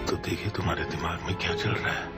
तो देखिए तुम्हारे दिमाग में क्या चल रहा है।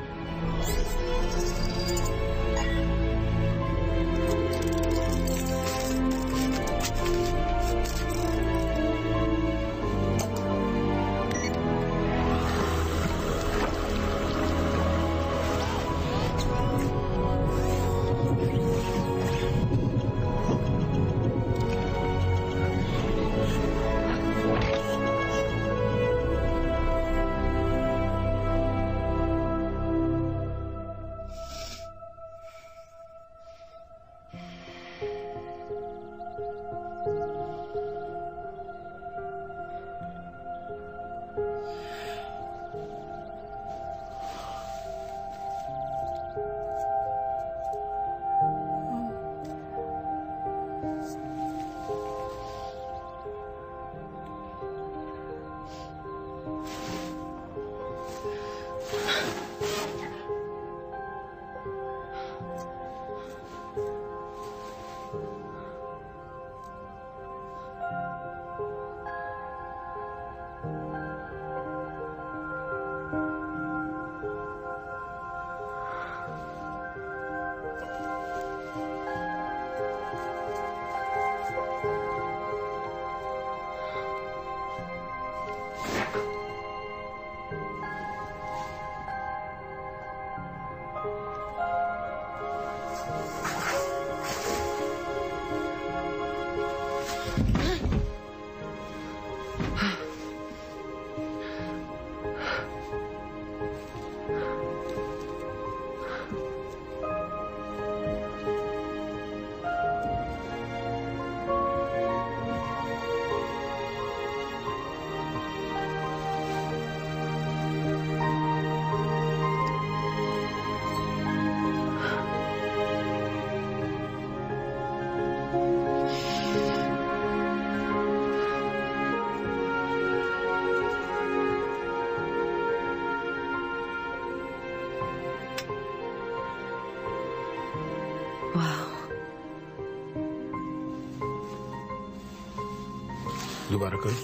दोबारा करो।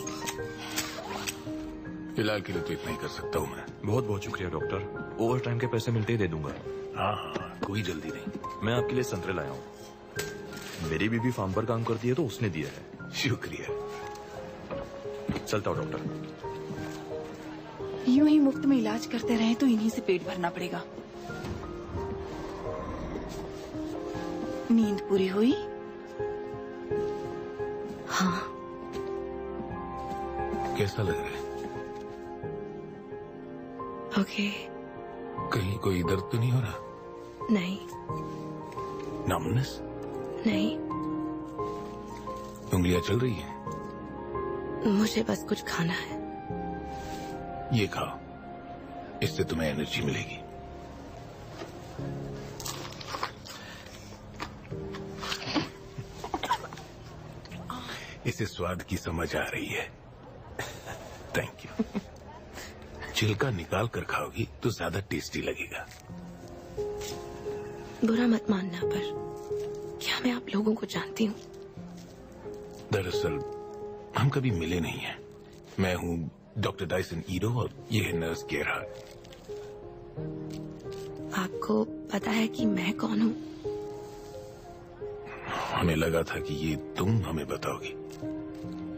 फिलहाल के लिए तो इतना ही कर सकता हूँ मैं। बहुत बहुत शुक्रिया डॉक्टर, ओवर टाइम के पैसे मिलते ही दे दूंगा। हाँ हाँ, कोई जल्दी नहीं। मैं आपके लिए संतरे लाया हूँ। मेरी बीबी फार्म पर काम करती है तो उसने दिया है। शुक्रिया। चलता हूँ डॉक्टर। यूं ही मुफ्त में इलाज करते रहे तो इन्हीं से पेट भरना पड़ेगा। नींद पूरी हुई? हाँ। कैसा लग रहा है? ओके। कहीं कोई दर्द तो नहीं हो रहा? नहीं। नमनेस? नहीं। उंगलियां चल रही हैं? मुझे बस कुछ खाना है। ये खाओ, इससे तुम्हें एनर्जी मिलेगी। इसे स्वाद की समझ आ रही है। Thank you. छिलका निकाल कर खाओगी तो ज्यादा टेस्टी लगेगा। बुरा मत मानना, पर क्या मैं आप लोगों को जानती हूँ? दरअसल हम कभी मिले नहीं हैं। मैं हूँ डॉक्टर डायसन ईडो और ये है नर्स गेरहार्ड। आपको पता है कि मैं कौन हूँ? हमें लगा था कि ये तुम हमें बताओगी।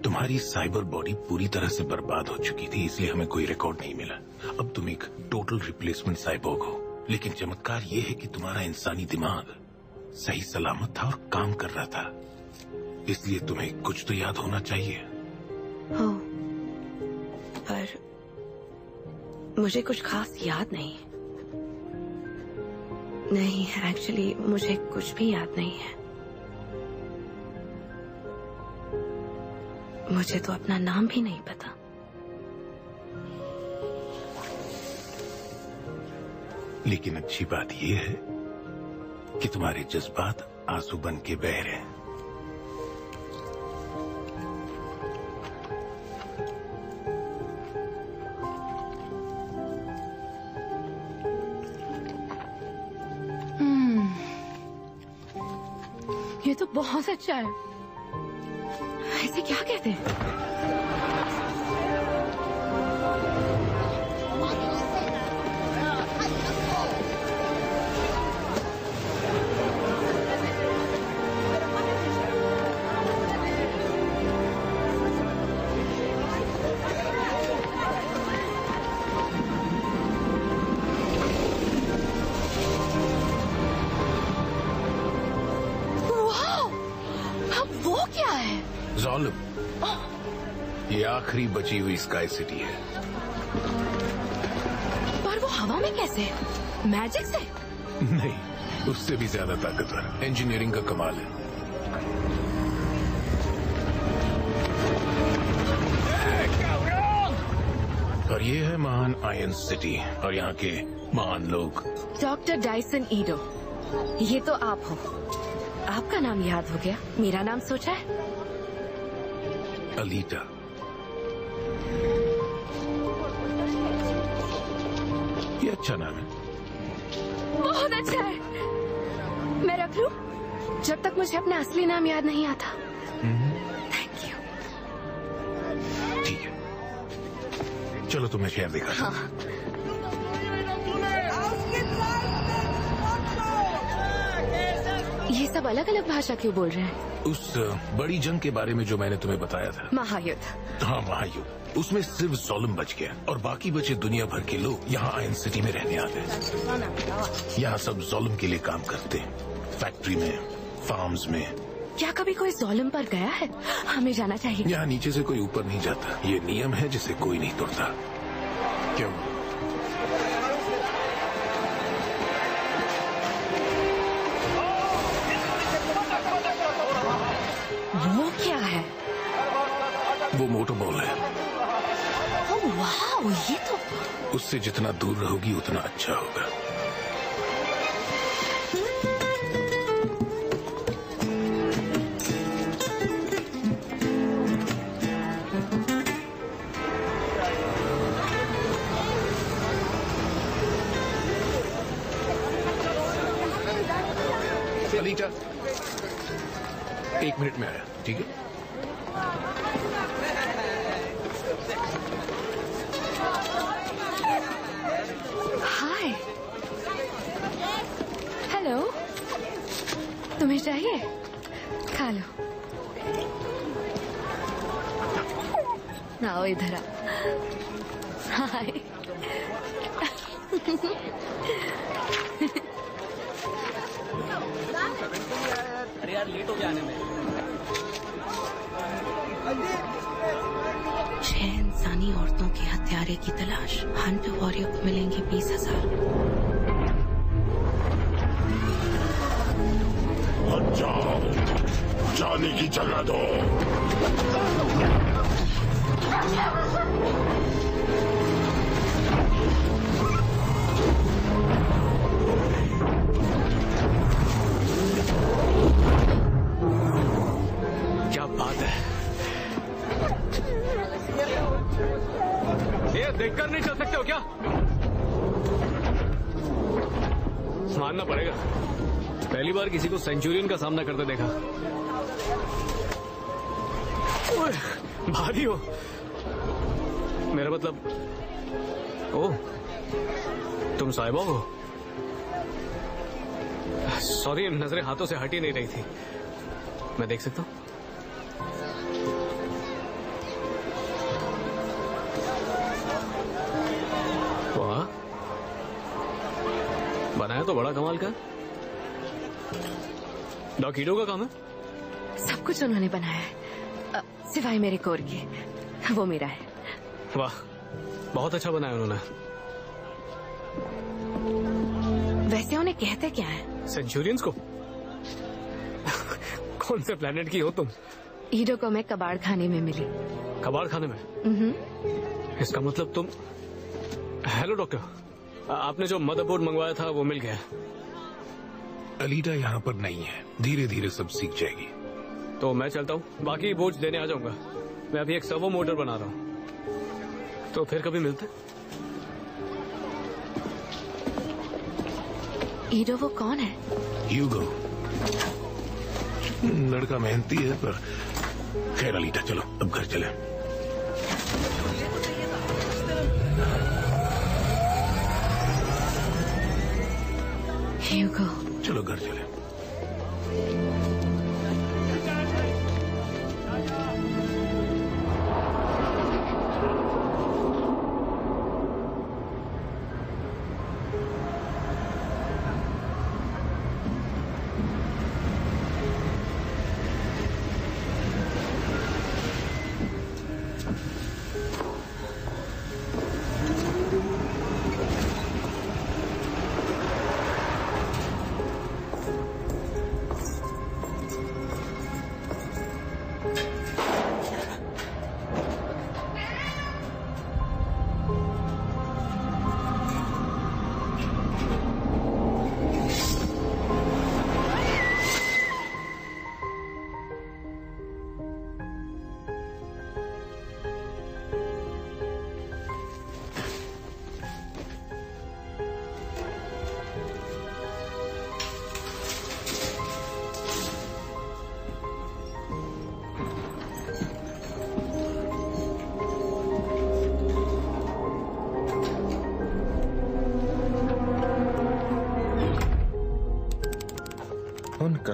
तुम्हारी साइबर बॉडी पूरी तरह से बर्बाद हो चुकी थी, इसलिए हमें कोई रिकॉर्ड नहीं मिला। अब तुम एक टोटल रिप्लेसमेंट साइबोर्ग हो, लेकिन चमत्कार ये है कि तुम्हारा इंसानी दिमाग सही सलामत था और काम कर रहा था, इसलिए तुम्हें कुछ तो याद होना चाहिए। हो, पर मुझे कुछ खास याद नहीं। नहीं, एक्चुअली मुझे कुछ भी याद नहीं है। मुझे तो अपना नाम भी नहीं पता। लेकिन अच्छी बात यह है कि तुम्हारे जज्बात आंसू बन के बह रहे हैं। ये तो बहुत अच्छा है। इसे क्या कहते हैं? सॉलम, ये आखिरी बची हुई स्काई सिटी है। पर वो हवा में कैसे? मैजिक से? नहीं, उससे भी ज्यादा ताकतवर। इंजीनियरिंग का कमाल है। और ये है महान आयन सिटी और यहाँ के महान लोग। डॉक्टर डायसन ईडो, ये तो आप हो। आपका नाम याद हो गया। मेरा नाम सोचा है? अलीटा। ये अच्छा नाम है। बहुत अच्छा है। मैं रख लूं? जब तक मुझे अपना असली नाम याद नहीं आता। Thank you. ठीक है, चलो तुम्हें शहर दिखा। हाँ। ये सब अलग अलग भाषा क्यों बोल रहे हैं? उस बड़ी जंग के बारे में जो मैंने तुम्हें बताया था। महायुद्ध। हाँ, महायुद्ध। उसमें सिर्फ सॉलम बच गया और बाकी बचे दुनिया भर के लोग यहाँ आयन सिटी में रहने आते हैं। यहाँ सब सॉलम के लिए काम करते हैं, फैक्ट्री में, फार्म्स में। क्या कभी कोई ज़ोलम पर गया है? हमें जाना चाहिए। यहाँ नीचे से कोई ऊपर नहीं जाता। ये नियम है जिसे कोई नहीं तोड़ता। क्यों? वो क्या है? वो मोटर बॉल है। ओह वाह, ये तो उससे जितना दूर रहोगी उतना अच्छा होगा। अलीटा, 1 मिनट में आया, ठीक है? हाय। हेलो, तुम्हें चाहिए? खा लो। आओ इधर आओ। हाय। अरे यार लेट हो गया आने में। 6 इंसानी औरतों के हत्यारे की तलाश। हंट वॉरियर को मिलेंगे 20,000। जाओ, जाने की जगह दो। क्या बात है? ये देखकर नहीं चल सकते हो क्या? मानना पड़ेगा, पहली बार किसी को सेंचुरियन का सामना करते देखा। ओए, भारी हो। मेरा मतलब, ओह, तुम साइबॉग हो? सॉरी, नजरें हाथों से हट ही नहीं रही थी। मैं देख सकता हूँ? वाह, बनाया तो बड़ा कमाल का। डॉक ईडो का काम है? सब कुछ उन्होंने बनाया है, सिवाय मेरे कोर के। वो मेरा है। वाह, बहुत अच्छा बनाया उन्होंने। वैसे उन्हें कहते क्या है? सेंचुरियंस को? कौन से प्लेनेट की हो तुम? ईडो को मैं कबाड़ खाने में मिली। कबाड़ खाने में? इसका मतलब तुम... हेलो डॉक्टर, आपने जो मदरबोर्ड मंगवाया था वो मिल गया? अलीटा यहाँ पर नहीं है, धीरे धीरे सब सीख जाएगी। तो मैं चलता हूँ, बाकी बोझ देने आ जाऊंगा। मैं अभी एक सर्वो मोटर बना रहा हूँ, तो फिर कभी मिलते। ईडो वो कौन है? ह्यूगो। लड़का मेहनती है, पर खैर अलीटा चलो अब घर चले। ह्यूगो, चलो घर चले।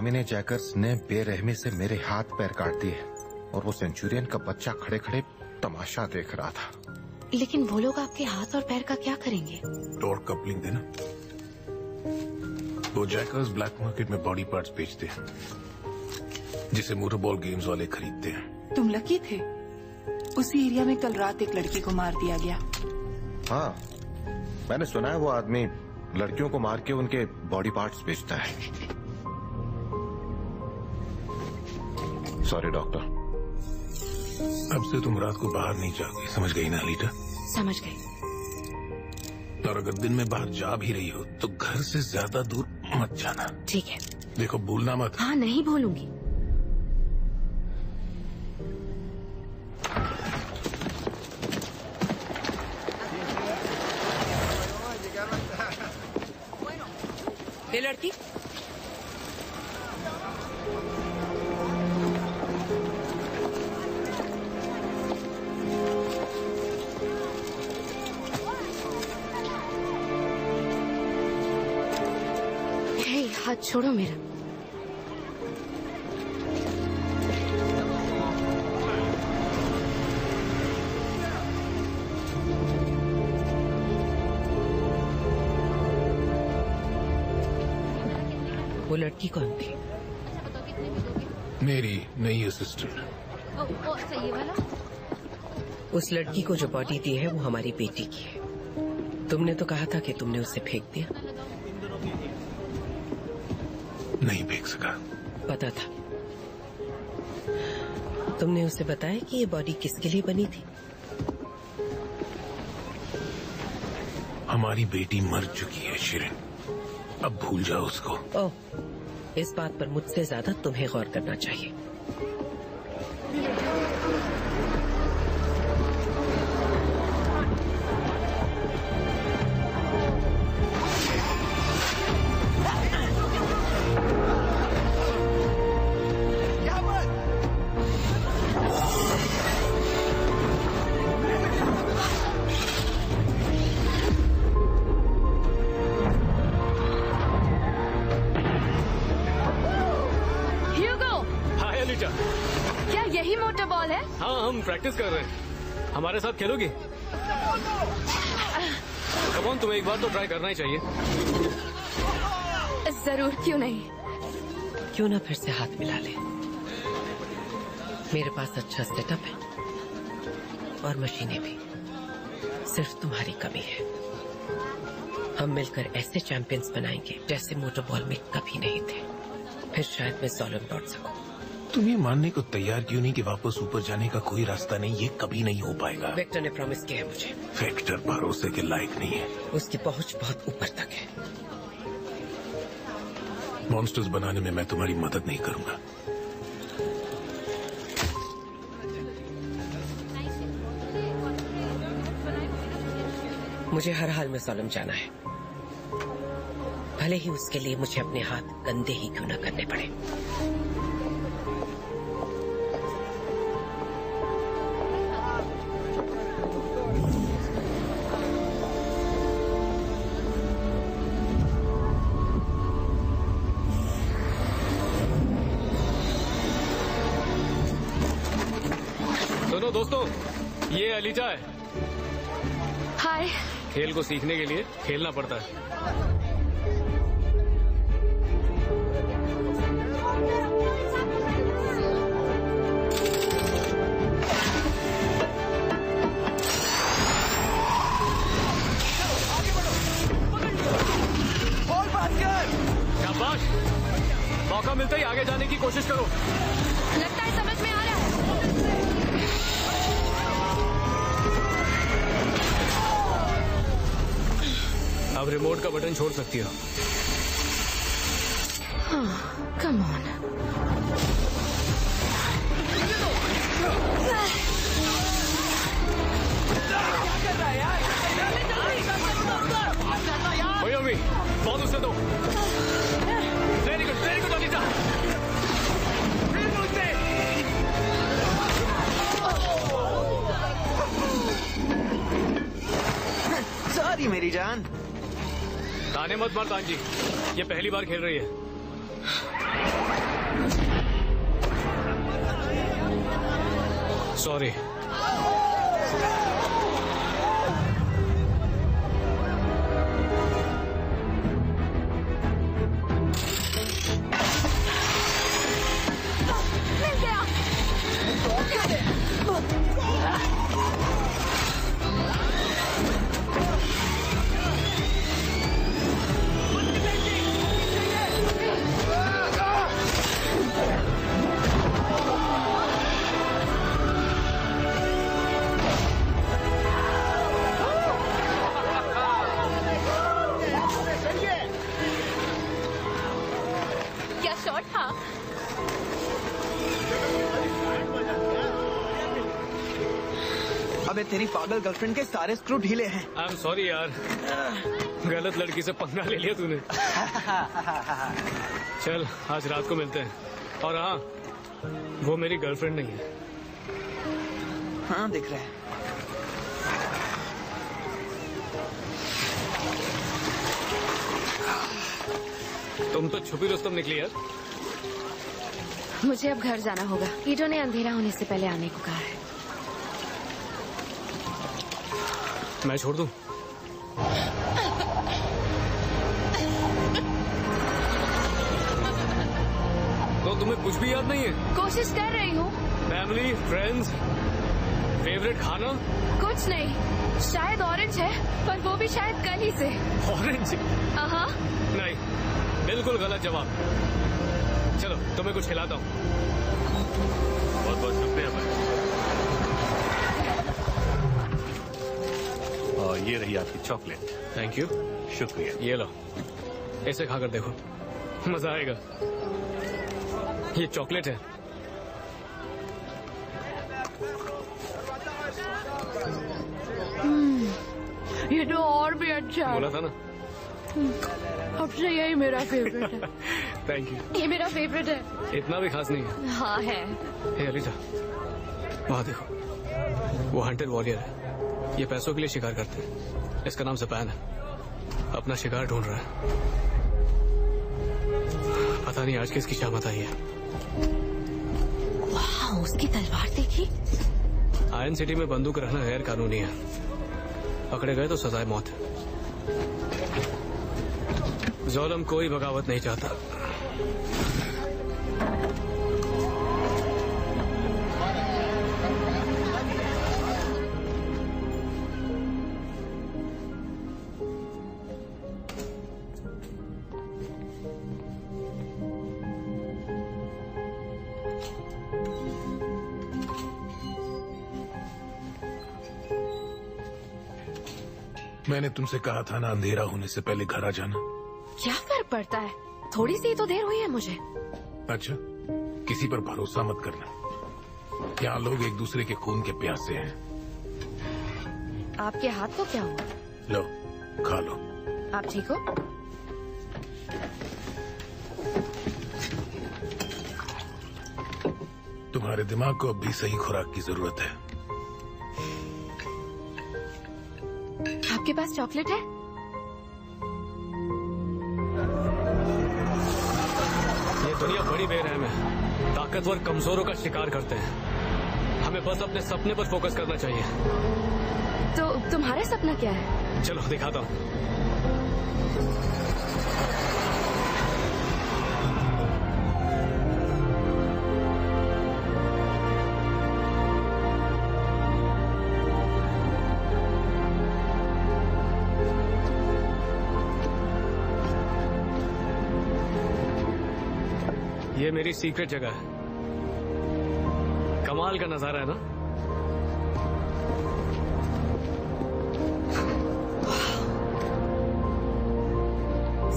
कमीने जैकर्स ने बेरहमी से मेरे हाथ पैर काट दिए और वो सेंचुरियन का बच्चा खड़े खड़े तमाशा देख रहा था। लेकिन वो लोग आपके हाथ और पैर का क्या करेंगे? टॉर्क कपलिंग देना। वो जैकर्स ब्लैक मार्केट में बॉडी पार्ट्स बेचते हैं जिसे मोटरबॉल गेम्स वाले खरीदते हैं। तुम लकी थे। उसी एरिया में कल रात एक लड़की को मार दिया गया। हाँ, मैंने सुना है वो आदमी लड़कियों को मार के उनके बॉडी पार्ट्स बेचता है। Sorry doctor. अब से तुम रात को बाहर नहीं जाओगी, समझ गई ना अलीटा? समझ गई। और अगर दिन में बाहर जा भी रही हो तो घर से ज्यादा दूर मत जाना। ठीक है। देखो भूलना मत। हाँ, नहीं भूलूंगी। ये लड़की हे, हाथ छोड़ो मेरा। वो लड़की कौन थी? मेरी नई असिस्टेंट। उस लड़की को जो बॉडी दी है वो हमारी बेटी की है। तुमने तो कहा था कि तुमने उसे फेंक दिया। नहीं फेंक सका। पता था। तुमने उसे बताया कि ये बॉडी किसके लिए बनी थी? हमारी बेटी मर चुकी है शिरिन, अब भूल जाओ उसको। ओह, इस बात पर मुझसे ज्यादा तुम्हें गौर करना चाहिए। क्या यही मोटर बॉल है? हाँ, हम प्रैक्टिस कर रहे हैं। हमारे साथ खेलोगी? कम ऑन, तुम्हें एक बार तो ट्राई करना ही चाहिए। जरूर, क्यों नहीं। क्यों ना फिर से हाथ मिला ले। मेरे पास अच्छा सेटअप है और मशीनें भी। सिर्फ तुम्हारी कमी है। हम मिलकर ऐसे चैंपियंस बनाएंगे जैसे मोटर बॉल में कभी नहीं थे। फिर शायद मैं सोलन लौट सकूं। तुम ये मानने को तैयार क्यों नहीं कि वापस ऊपर जाने का कोई रास्ता नहीं? ये कभी नहीं हो पाएगा। वेक्टर ने प्रॉमिस किया है मुझे। वेक्टर भरोसे के लायक नहीं है। उसकी पहुंच बहुत ऊपर तक है। मॉन्स्टर्स बनाने में मैं तुम्हारी मदद नहीं करूंगा। मुझे हर हाल में सोलम जाना है, भले ही उसके लिए मुझे अपने हाथ गंदे ही क्यों न करने पड़े। सुनो दोस्तों, ये अलीजा है। हाय। खेल को सीखने के लिए खेलना पड़ता है। शाबाश, मौका मिलता ही आगे जाने की कोशिश करो। लगता है समझ में आ रहा है। अब रिमोट का बटन छोड़ सकती हो। Come on. ओयोमी, बहुत उसे दो। Very good ELISA. सॉरी मेरी जान। ताने मत मार तांजी, ये पहली बार खेल रही है। सॉरी। क्या शॉट था? अबे तेरी पागल गर्लफ्रेंड के सारे स्क्रू ढीले हैं। आई एम सॉरी यार, गलत लड़की से पंगा ले लिया तूने। चल आज रात को मिलते हैं। और हाँ, वो मेरी गर्लफ्रेंड नहीं है। हाँ दिख रहा है। तुम तो छुपी रुस्तम निकली यार। मुझे अब घर जाना होगा। ईडो ने अंधेरा होने से पहले आने को कहा है। मैं छोड़ दूं? तो तुम्हें कुछ भी याद नहीं है? कोशिश कर रही हूँ। फैमिली, फ्रेंड्स, फेवरेट खाना? कुछ नहीं, शायद ऑरेंज है, पर वो भी शायद कल ही से। ऑरेंज? हाँ। नहीं, बिल्कुल गलत जवाब। चलो तुम्हें कुछ खिलाता हूँ। बहुत बहुत शुक्रिया भाई। और ये रही आपकी चॉकलेट। Thank you. शुक्रिया। ये लो, ऐसे खाकर देखो, मजा आएगा। ये चॉकलेट है। ये तो और भी अच्छा है। बोला था ना। अब से यही मेरा फेवरेट है। Thank you. ये मेरा फेवरेट है। इतना भी खास नहीं है। हाँ है। हे अलीजा, वहाँ देखो, वो हंटर वॉरियर है। ये पैसों के लिए शिकार करते हैं। इसका नाम जापान है। अपना शिकार ढूंढ रहा है। पता नहीं आज किसकी शामत आई है। वाह, उसकी तलवार देखी। आयरन सिटी में बंदूक रखना गैर कानूनी है। पकड़े गए तो सजाए मौत है। ज़ोलम कोई बगावत नहीं चाहता। मैंने तुमसे कहा था ना, अंधेरा होने से पहले घर आ जाना। क्या फर्क पड़ता है, थोड़ी सी तो देर हुई है मुझे। अच्छा, किसी पर भरोसा मत करना। यहाँ लोग एक दूसरे के खून के प्यासे हैं। आपके हाथ को क्या हुआ? लो, खा लो। आप ठीक हो? तुम्हारे दिमाग को अब भी सही खुराक की जरूरत है। आपके पास चॉकलेट है? ये दुनिया बड़ी बेरहम है। ताकतवर कमजोरों का शिकार करते हैं। हमें बस अपने सपने पर फोकस करना चाहिए। तो तुम्हारा सपना क्या है? चलो दिखाता हूँ। ये मेरी सीक्रेट जगह है। कमाल का नजारा है ना?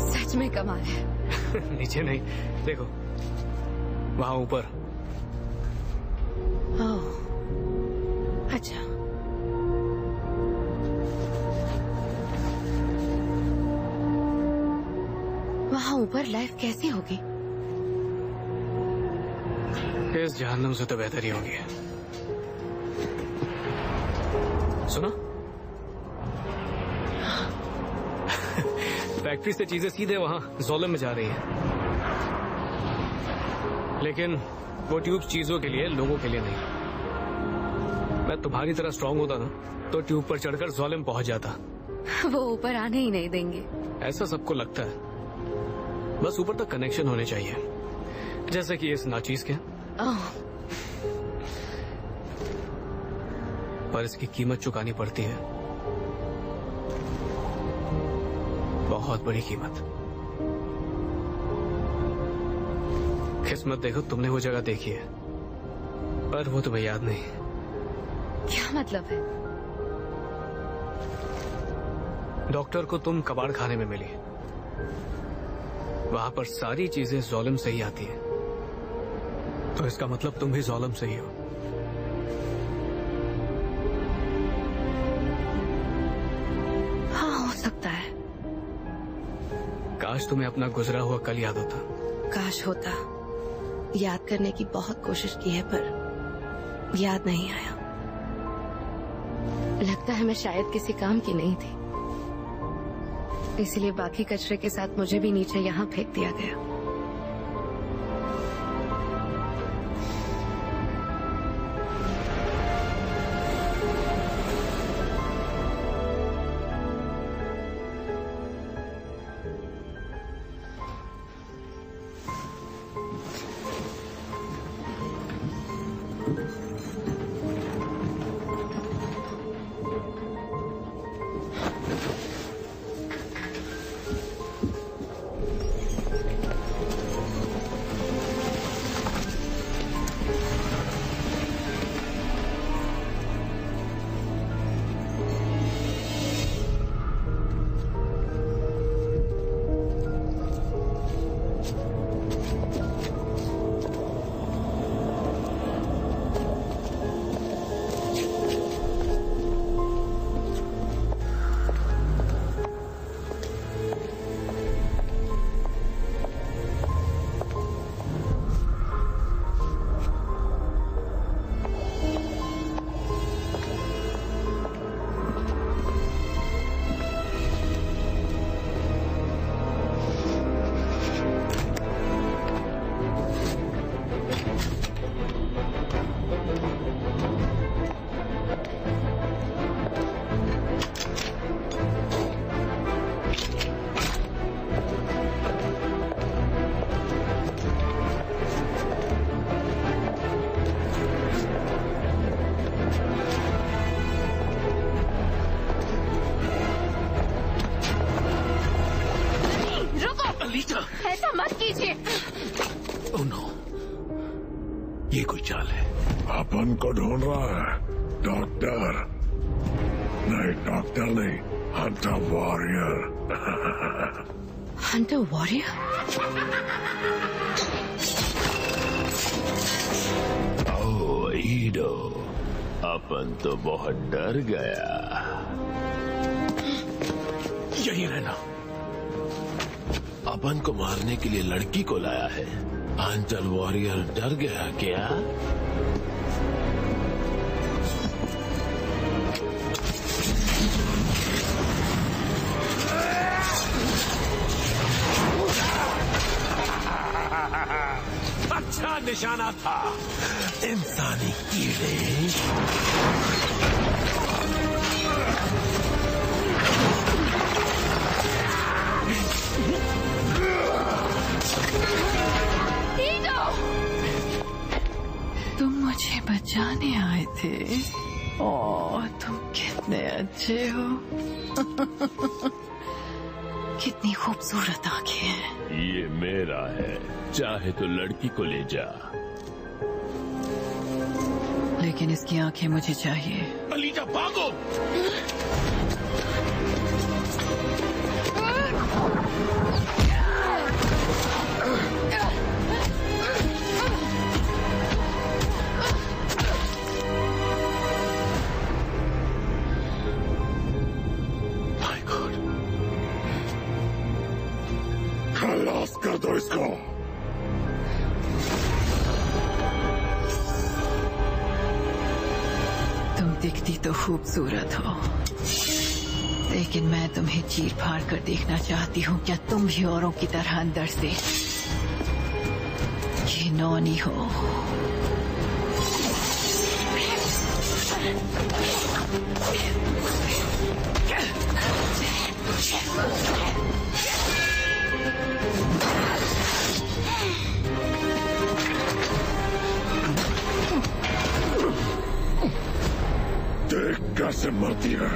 सच में कमाल है। नीचे नहीं, देखो वहां ऊपर। ओह, अच्छा। वहां ऊपर लाइफ कैसी होगी? इस जहन्नम से तो बेहतर ही होगी। सुनो, फैक्ट्री से चीजें सीधे वहां ज़ोलम में जा रही हैं। लेकिन वो ट्यूब चीजों के लिए, लोगों के लिए नहीं। मैं तुम्हारी तरह स्ट्रांग होता ना तो ट्यूब पर चढ़कर ज़ालिम पहुंच जाता। वो ऊपर आने ही नहीं देंगे। ऐसा सबको लगता है, बस ऊपर तक कनेक्शन होने चाहिए, जैसे कि इस नाचीज के। ओह, पर इसकी कीमत चुकानी पड़ती है, बहुत बड़ी कीमत। किस्मत देखो, तुमने वो जगह देखी है पर वो तुम्हें याद नहीं। क्या मतलब है? डॉक्टर को तुम कबाड़ खाने में मिली, वहां पर सारी चीजें ज़ालिम से ही आती हैं, तो इसका मतलब तुम भी ज़ालिम से ही हो। हाँ, हो सकता है। काश तुम्हें अपना गुजरा हुआ कल याद होता। काश होता। याद करने की बहुत कोशिश की है पर याद नहीं आया। लगता है मैं शायद किसी काम की नहीं थी, इसलिए बाकी कचरे के साथ मुझे भी नीचे यहाँ फेंक दिया गया। ऐसा मत कीजिए। ओह नो, ये कोई चाल है। अपन को ढूंढ रहा है डॉक्टर। नहीं डॉक्टर नहीं, hunter warrior. Hunter warrior? Oh ईडो, अपन तो बहुत डर गया। यही रहना। अपन को मारने के लिए लड़की को लाया है। हंटर वॉरियर डर गया क्या? अच्छा निशाना था। इंसानी कीड़े। तुम मुझे बचाने आए थे। ओह, तुम कितने अच्छे हो। कितनी खूबसूरत आंखें हैं। ये मेरा है, चाहे तो लड़की को ले जा। लेकिन इसकी आंखें मुझे चाहिए। अलीजा भागो। खलास कर दो इसको। तुम दिखती तो खूबसूरत हो, लेकिन मैं तुम्हें चीर फाड़ कर देखना चाहती हूँ। क्या तुम भी औरों की तरह अंदर से घिनौनी हो? देख कैसे मरती है।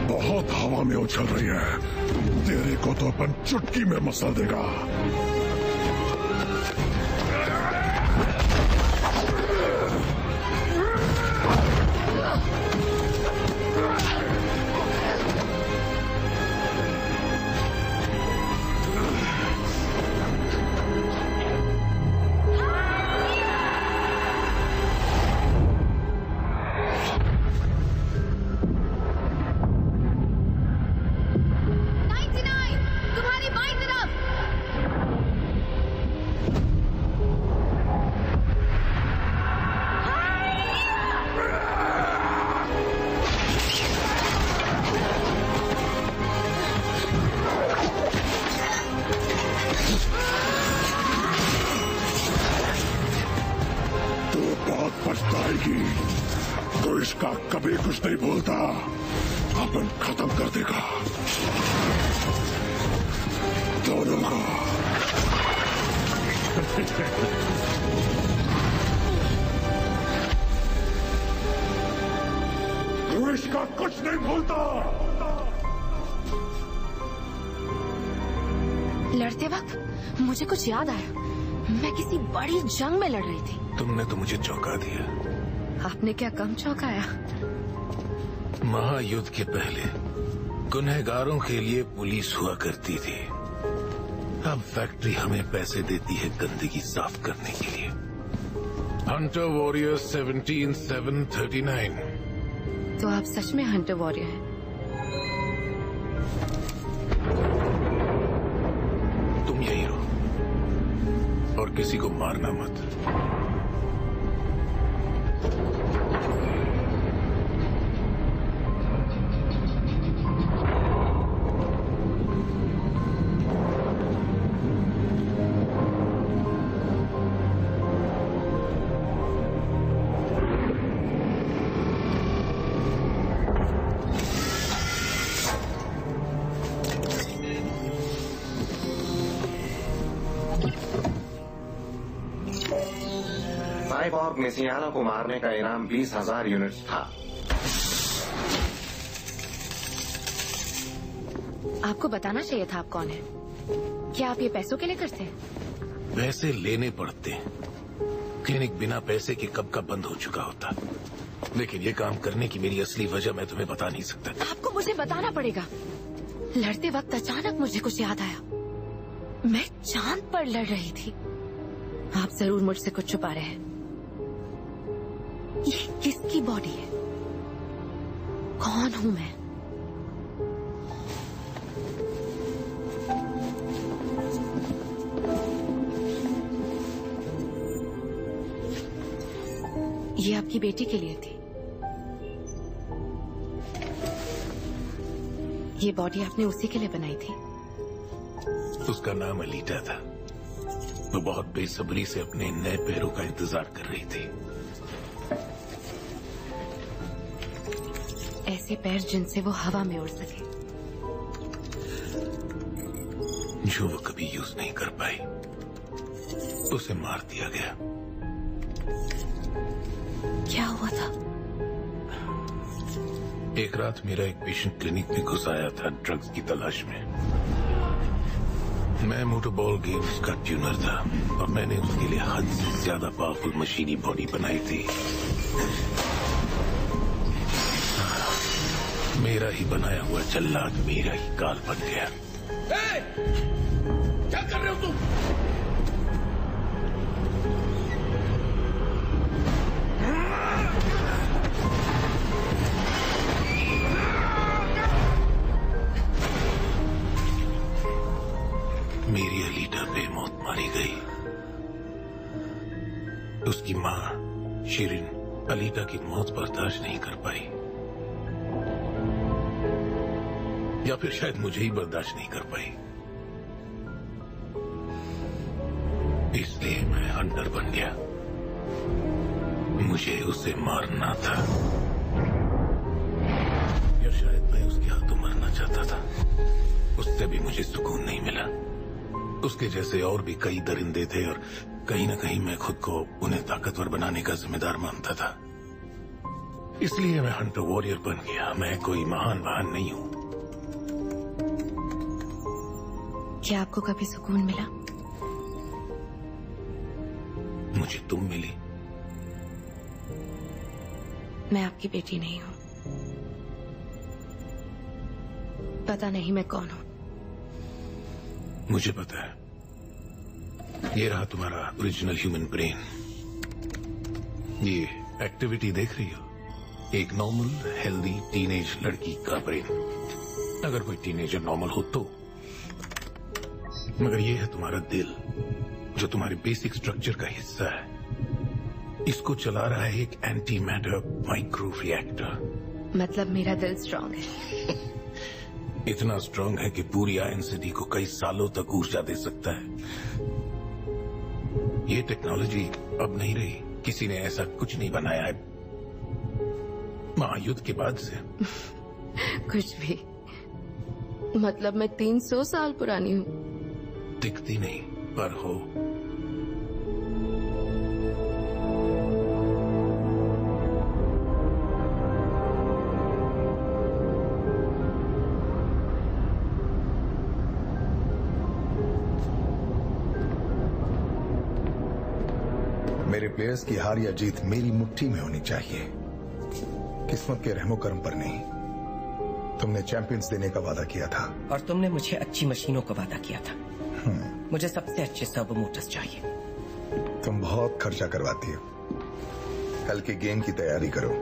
बहुत हवा में उछल रही है। तेरे को तो अपन चुटकी में मसल देगा। तुम्हारी बाईं तरफ। तू बहुत पछताएगी। तो इसका कभी कुछ नहीं भूलता। अपन खत्म कर देगा दोनों को। तू इसका कुछ नहीं भूलता। लड़ते वक्त मुझे कुछ याद आया। मैं किसी बड़ी जंग में लड़ रही थी। तुमने तो मुझे चौंका दिया। आपने क्या कम चौंकाया? महायुद्ध के पहले गुनहगारों के लिए पुलिस हुआ करती थी। अब फैक्ट्री हमें पैसे देती है गंदगी साफ करने के लिए। Hunter warrior 17739। तो आप सच में हंटर वॉरियर हैं? तुम यही रहो और किसी को मारना मत। साइबॉर्ग मेसियाना को मारने का इनाम 20,000 यूनिट्स था। आपको बताना चाहिए था आप कौन है। क्या आप ये पैसों के लिए करते हैं? पैसे लेने पड़ते हैं। क्लिनिक बिना पैसे के कब का बंद हो चुका होता। लेकिन ये काम करने की मेरी असली वजह मैं तुम्हें बता नहीं सकता। आपको मुझे बताना पड़ेगा। लड़ते वक्त अचानक मुझे कुछ याद आया। मैं चांद पर लड़ रही थी। आप जरूर मुझसे कुछ छुपा रहे हैं। ये किसकी बॉडी है? कौन हूं मैं? ये आपकी बेटी के लिए थी। ये बॉडी आपने उसी के लिए बनाई थी। उसका नाम अलीटा था। वो बहुत बेसब्री से अपने नए पैरों का इंतजार कर रही थी। ऐसे पैर जिनसे वो हवा में उड़ सके, जो वो कभी यूज नहीं कर पाई। उसे मार दिया गया। क्या हुआ था? एक रात मेरा एक पेशेंट क्लिनिक में घुस आया था ड्रग्स की तलाश में। मैं मोटरबॉल गेम्स का ट्यूनर था और मैंने उसके लिए हद से ज्यादा पावरफुल मशीनी बॉडी बनाई थी। मेरा ही बनाया हुआ जल्लाद मेरा ही काल बन गया। क्या कर रहे हो तुम? मेरी अलीटा बेमौत मारी गई। उसकी माँ शिरीन अलीटा की मौत बर्दाश्त नहीं कर पाई, या फिर शायद मुझे ही बर्दाश्त नहीं कर पाई। इसलिए मैं हंटर बन गया। मुझे उसे मारना था, या शायद मैं उसके हाथों मरना चाहता था। उससे भी मुझे सुकून नहीं मिला। उसके जैसे और भी कई दरिंदे थे और कहीं न कहीं मैं खुद को उन्हें ताकतवर बनाने का जिम्मेदार मानता था। इसलिए मैं हंटर वॉरियर बन गया। मैं कोई महान वाहन नहीं हूं। क्या आपको कभी सुकून मिला? मुझे तुम मिली। मैं आपकी बेटी नहीं हूं। पता नहीं मैं कौन हूं। मुझे पता है। ये रहा तुम्हारा ओरिजिनल ह्यूमन ब्रेन। ये एक्टिविटी देख रही हो? एक नॉर्मल हेल्दी टीनेज लड़की का ब्रेन। अगर कोई टीनेजर नॉर्मल हो तो। मगर ये है तुम्हारा दिल, जो तुम्हारे बेसिक स्ट्रक्चर का हिस्सा है। इसको चला रहा है एक एंटी मैटर माइक्रो रिएक्टर। मतलब मेरा दिल स्ट्रांग है। इतना स्ट्रांग है कि पूरी आयरन सिटी को कई सालों तक ऊर्जा दे सकता है। ये टेक्नोलॉजी अब नहीं रही। किसी ने ऐसा कुछ नहीं बनाया है महायुद्ध के बाद से। कुछ भी। मतलब मैं 300 साल पुरानी हूँ। दिखती नहीं पर हो। मेरे प्लेयर्स की हार या जीत मेरी मुट्ठी में होनी चाहिए, किस्मत के रहमो कर्म पर नहीं। तुमने चैंपियंस देने का वादा किया था और तुमने मुझे अच्छी मशीनों का वादा किया था। मुझे सबसे अच्छे सर्वो मोटर्स चाहिए। तुम बहुत खर्चा करवाती हो। कल के गेम की तैयारी करो।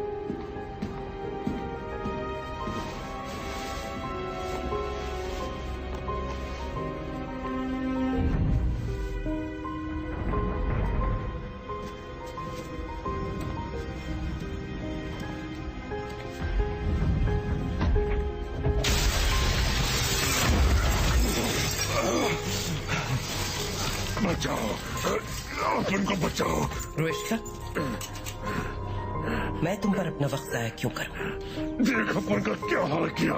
बचाओ, अपन को बचाओ। रोहिष्का, मैं तुम पर अपना वक्त जाया क्यों करूं? देख अपन का क्या हाल किया।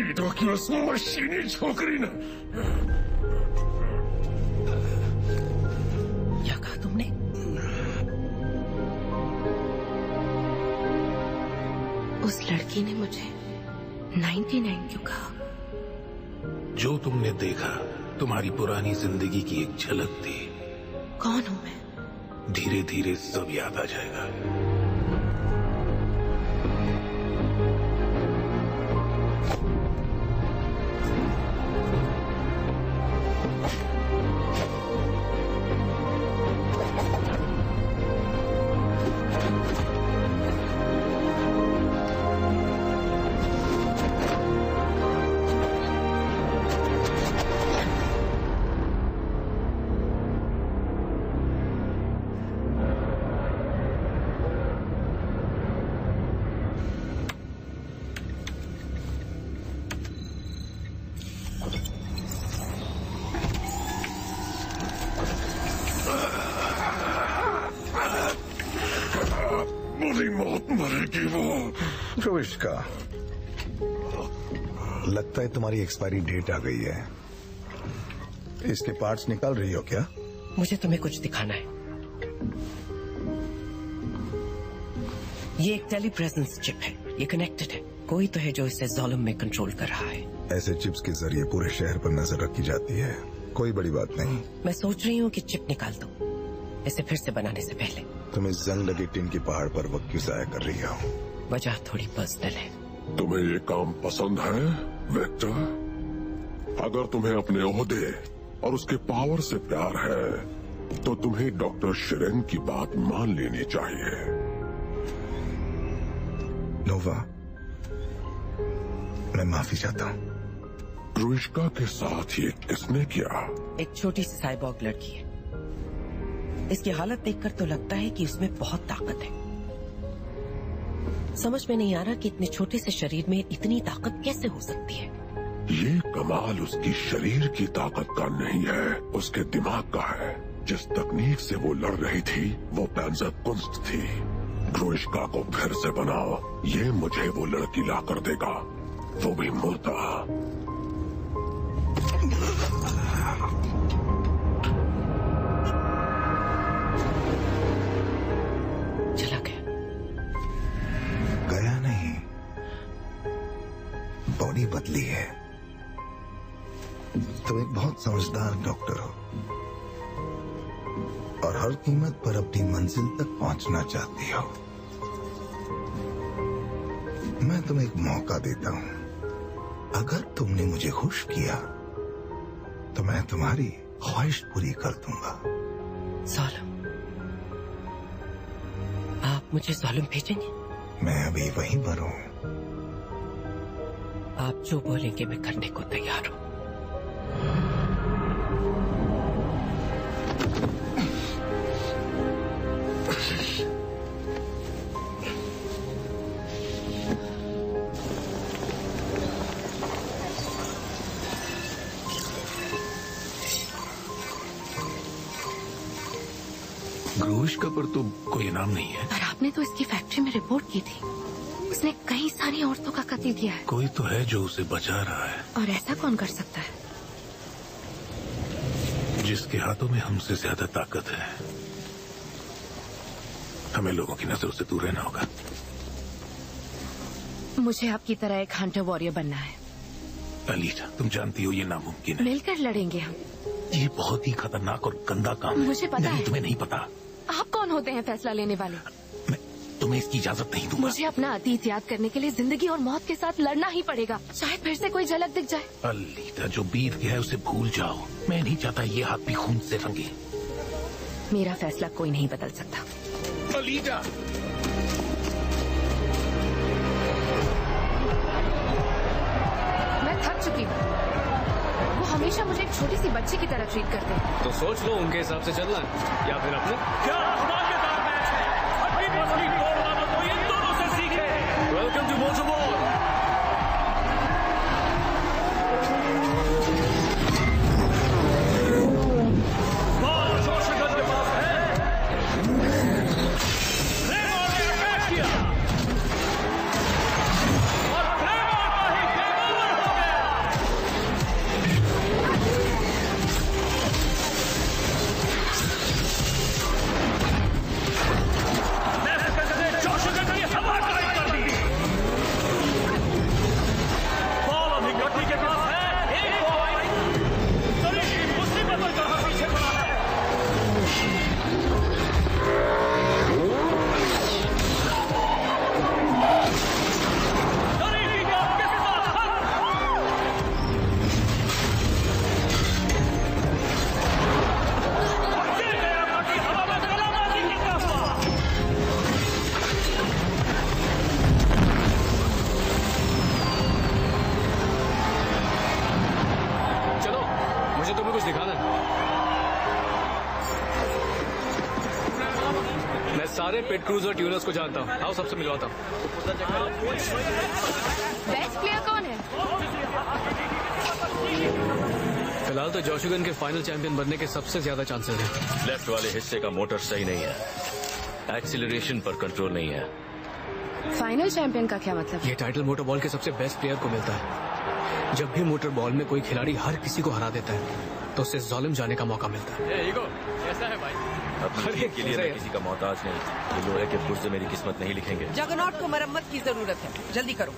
ईटों की उस मशीनी छोकरी ने। क्या कहा तुमने? उस लड़की ने मुझे 99 क्यों कहा? जो तुमने देखा तुम्हारी पुरानी जिंदगी की एक झलक थी। कौन हूं मैं? धीरे धीरे सब याद आ जाएगा। बुरी मौत मरेगी वो। रोहिष्का, लगता है तुम्हारी एक्सपायरी डेट आ गई है। इसके पार्ट्स निकाल रही हो क्या? मुझे तुम्हें कुछ दिखाना है। ये एक टेली प्रेजेंस चिप है। ये कनेक्टेड है। कोई तो है जो इसे ज़ालिम में कंट्रोल कर रहा है। ऐसे चिप्स के जरिए पूरे शहर पर नजर रखी जाती है। कोई बड़ी बात नहीं। मैं सोच रही हूँ कि चिप निकाल दूं, इसे फिर से बनाने से पहले। तुम इस जंग लगे टिन के पहाड़ पर वक्त क्यों जाया कर रही हो? वजह थोड़ी पर्सनल है। तुम्हें ये काम पसंद है वेक्टर? अगर तुम्हें अपने ओहदे और उसके पावर से प्यार है तो तुम्हें डॉक्टर शिरेन की बात मान लेनी चाहिए। नोवा, मैं माफी चाहता हूँ। रुइश्का के साथ ये किसने किया? एक छोटी सी साइबॉर्ग लड़की है। इसकी हालत देखकर तो लगता है कि उसमें बहुत ताकत है। समझ में नहीं आ रहा कि इतने छोटे से शरीर में इतनी ताकत कैसे हो सकती है। ये कमाल उसकी शरीर की ताकत का नहीं है, उसके दिमाग का है। जिस तकनीक से वो लड़ रही थी वो पैंजर कुंस्ट थी। रुइश्का को फिर से बनाओ, ये मुझे वो लड़की ला कर देगा, वो भी मुर्दा। चला गया। गया नहीं, बॉडी बदली है। तुम एक बहुत समझदार डॉक्टर हो और हर कीमत पर अपनी मंजिल तक पहुंचना चाहती हो। मैं तुम्हें एक मौका देता हूं। अगर तुमने मुझे खुश किया तो मैं तुम्हारी ख्वाहिश पूरी कर दूंगा। जालिम, आप मुझे जालिम भेजेंगे? मैं अभी वहीं पर हूं। आप जो बोलेंगे मैं करने को तैयार हूं। रुइश्का पर तो कोई इनाम नहीं है। पर आपने तो इसकी फैक्ट्री में रिपोर्ट की थी। उसने कई सारी औरतों का कत्ल किया है। कोई तो है जो उसे बचा रहा है। और ऐसा कौन कर सकता है? जिसके हाथों में हमसे ज्यादा ताकत है। हमें लोगों की नजरों से दूर रहना होगा। मुझे आपकी तरह एक हंटर वॉरियर बनना है। अलीजा, तुम जानती हो ये नामुमकिन है। मिलकर लड़ेंगे हम। ये बहुत ही खतरनाक और गंदा काम है। मुझे पता नहीं, है। तुम्हें नहीं पता। आप कौन होते हैं फैसला लेने वाले? मैं तुम्हें इसकी इजाजत नहीं दूंगा। मुझे अपना अतीत याद करने के लिए जिंदगी और मौत के साथ लड़ना ही पड़ेगा। शायद फिर से कोई झलक दिख जाए। अलीजा, जो बीत गया है उसे भूल जाओ। मैं नहीं चाहता ये हाथ भी खून से रंगे। मेरा फैसला कोई नहीं बदल सकता। अलीजा, मैं थक चुकी हूँ। वो हमेशा मुझे एक छोटी सी बच्ची की तरह ट्रीट करते हैं। तो सोच लो उनके हिसाब से चलना है या फिर अपने। क्या धमाकेदार मैच है। अपनी पसली तोड़ना तो इन दोनों से सीखे। Welcome to moto ball. Ball जोशगन के पास है। रेमो ने अटैक किया और रेमो का ही गेम ओवर हो गया। जोशगन की हवा टाइट कर दी। बॉल अभी गट्टी के पास है। एक पॉइंट तरीकी मुसीबत में कहां पीछे पड़ा है। तरीकी का कितना हक। और ये गया गट्टी हवा में कलाबाजी करता हुआ। चलो, मुझे तुम्हें कुछ दिखाना है। मैं सारे पिट क्रूज और ट्यूनर्स को जानता हूँ। आओ सबसे मिलवाता हूँ। बेस्ट प्लेयर कौन है? फिलहाल तो जोशुगन के फाइनल चैंपियन बनने के सबसे ज्यादा चांसेस हैं। लेफ्ट वाले हिस्से का मोटर सही नहीं है। एक्सीलरेशन पर कंट्रोल नहीं है। फाइनल चैंपियन का क्या मतलब? ये टाइटल मोटर बॉल के सबसे बेस्ट प्लेयर को मिलता है। जब भी मोटर बॉल में कोई खिलाड़ी हर किसी को हरा देता है तो उससे जालिम जाने का मौका मिलता है। कैसा है भाई? अपने जीत के लिए मैं किसी का मोहताज नहीं। ये लोहे के पुर्जे मेरी किस्मत नहीं लिखेंगे। जगनॉट को मरम्मत की जरूरत है। जल्दी करो।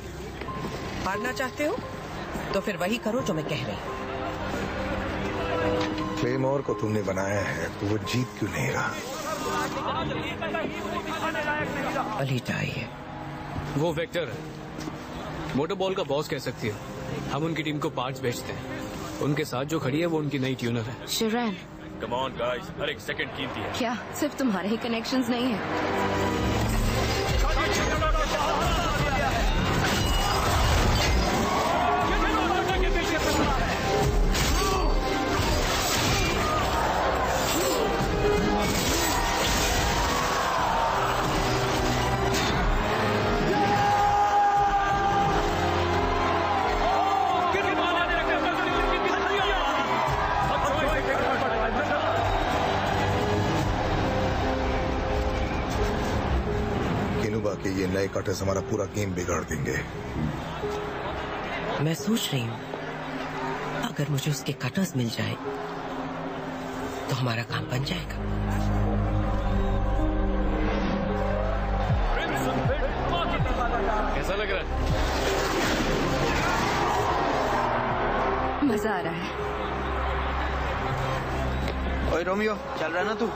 हारना चाहते हो तो फिर वही करो जो मैं कह रही हूँ। क्लेमोर को तुमने बनाया है तो वो जीत क्यों नहीं रहा? अलीजा आई है। वो वेक्टर है। मोटर बॉल का बॉस कह सकती है। हम उनकी टीम को पार्ट्स बेचते हैं। उनके साथ जो खड़ी है वो उनकी नई ट्यूनर है। शिरैन, कम ऑन गाइस, हर एक सेकंड कीमती है। क्या सिर्फ तुम्हारे ही कनेक्शंस नहीं है? कि ये नए कटर्स हमारा पूरा गेम बिगाड़ देंगे। मैं सोच रही हूँ अगर मुझे उसके कटर्स मिल जाए तो हमारा काम बन जाएगा। कैसा लग रहा है? मजा आ रहा है। ओए रोमियो, चल रहा ना तू?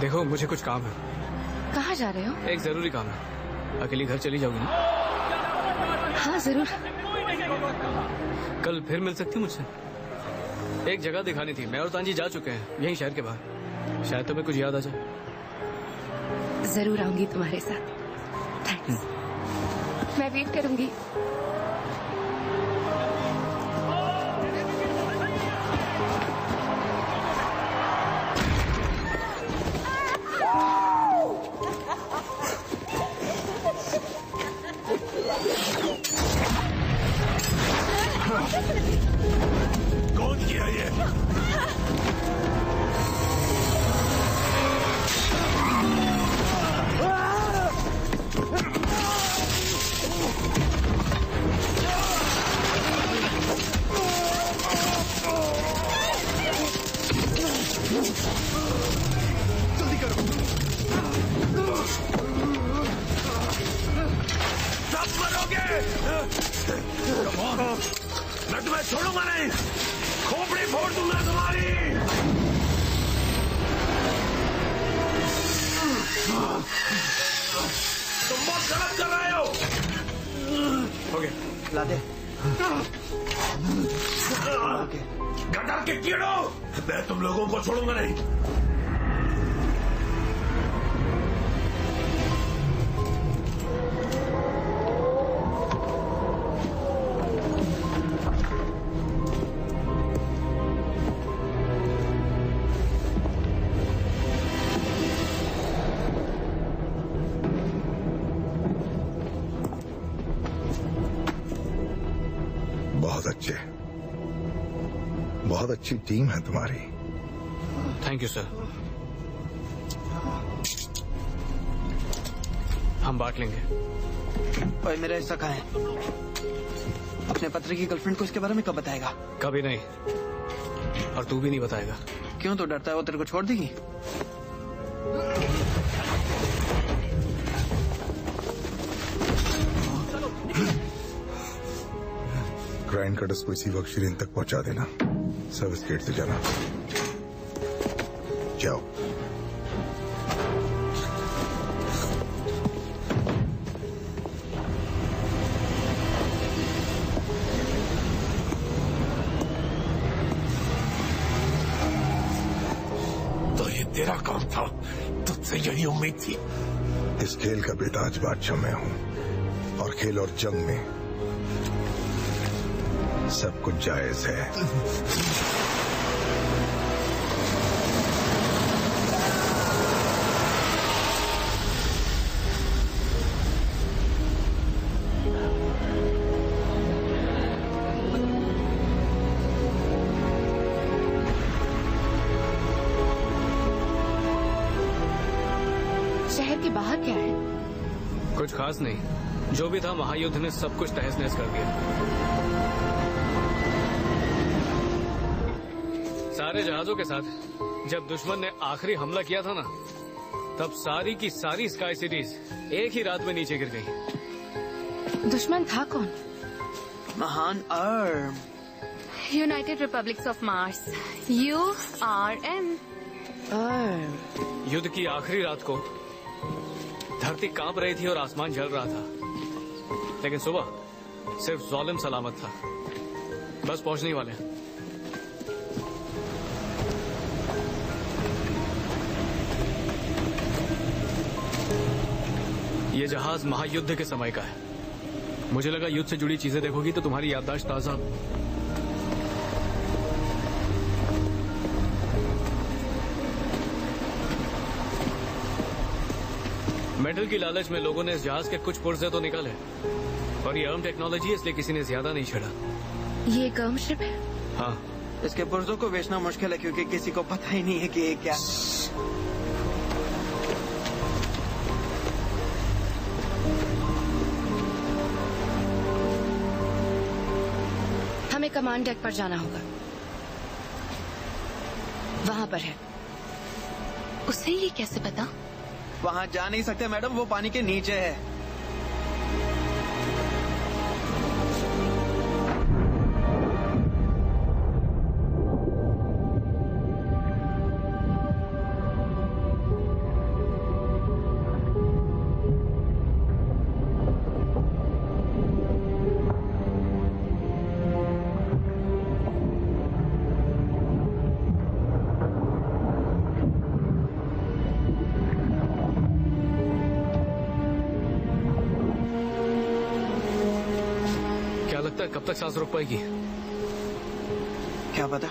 देखो मुझे कुछ काम है। कहाँ जा रहे हो? एक जरूरी काम है। अकेली घर चली जाओगी ना? हाँ जरूर। कल फिर मिल सकती मुझसे? एक जगह दिखानी थी। मैं और तांजी जा चुके हैं यहीं शहर के बाहर। शायद तुम्हें कुछ याद आ जाए। जरूर आऊंगी तुम्हारे साथ। थैंक्स। मैं वेट करूंगी। कौन किया ये? जल्दी करो। सब मरोगे। मैं तुम्हें छोड़ूंगा नहीं। खोपड़ी फोड़ दूंगा तुम्हारी। तुम बहुत गलत कर रहे हो। हो गया। ला दे। गटर के कीड़ों, मैं तुम लोगों को छोड़ूंगा नहीं। बहुत अच्छी टीम है तुम्हारी। Thank you sir. हम बांट लेंगे। ओए मेरा हिस्सा कहाँ है? अपने पत्र की गर्लफ्रेंड को इसके बारे में कब बताएगा? कभी नहीं। और तू भी नहीं बताएगा। क्यों? तो डरता है वो तेरे को छोड़ देगी? ग्राइंड कटर्स को इसी वक्त शिरीन तक पहुंचा देना। सर्विस गेट से जाना। जाओ। तो ये तेरा काम था। तुझसे यही उम्मीद थी। इस खेल का बेताज बादशाह मैं हूं और खेल और जंग में सब कुछ जायज है। शहर के बाहर क्या है? कुछ खास नहीं। जो भी था महायुद्ध ने सब कुछ तहस नहस कर दिया। सारे जहाजों के साथ जब दुश्मन ने आखिरी हमला किया था ना, तब सारी की सारी स्काई सिटीज एक ही रात में नीचे गिर गई। दुश्मन था कौन? महान arm. United republics of Mars, URM। युद्ध की आखिरी रात को धरती कांप रही थी और आसमान जल रहा था, लेकिन सुबह सिर्फ ज़ालिम सलामत था। बस पहुंचने ही वाले हैं। ये जहाज महायुद्ध के समय का है। मुझे लगा युद्ध से जुड़ी चीजें देखोगी तो तुम्हारी याददाश्त ताजा। मेटल की लालच में लोगों ने इस जहाज के कुछ पुर्जे तो निकाले, और ये अर्म टेक्नोलॉजी है इसलिए किसी ने ज्यादा नहीं छेड़ा। ये एक अर्म शिप है? हाँ। इसके पुर्जों को बेचना मुश्किल है क्योंकि किसी को पता ही नहीं है कि ये क्या। हमें कमांड डेक पर जाना होगा। वहां पर है। उसे ये कैसे पता? वहां जा नहीं सकते मैडम, वो पानी के नीचे है। कब तक सांस रोक पाएगी? क्या पता।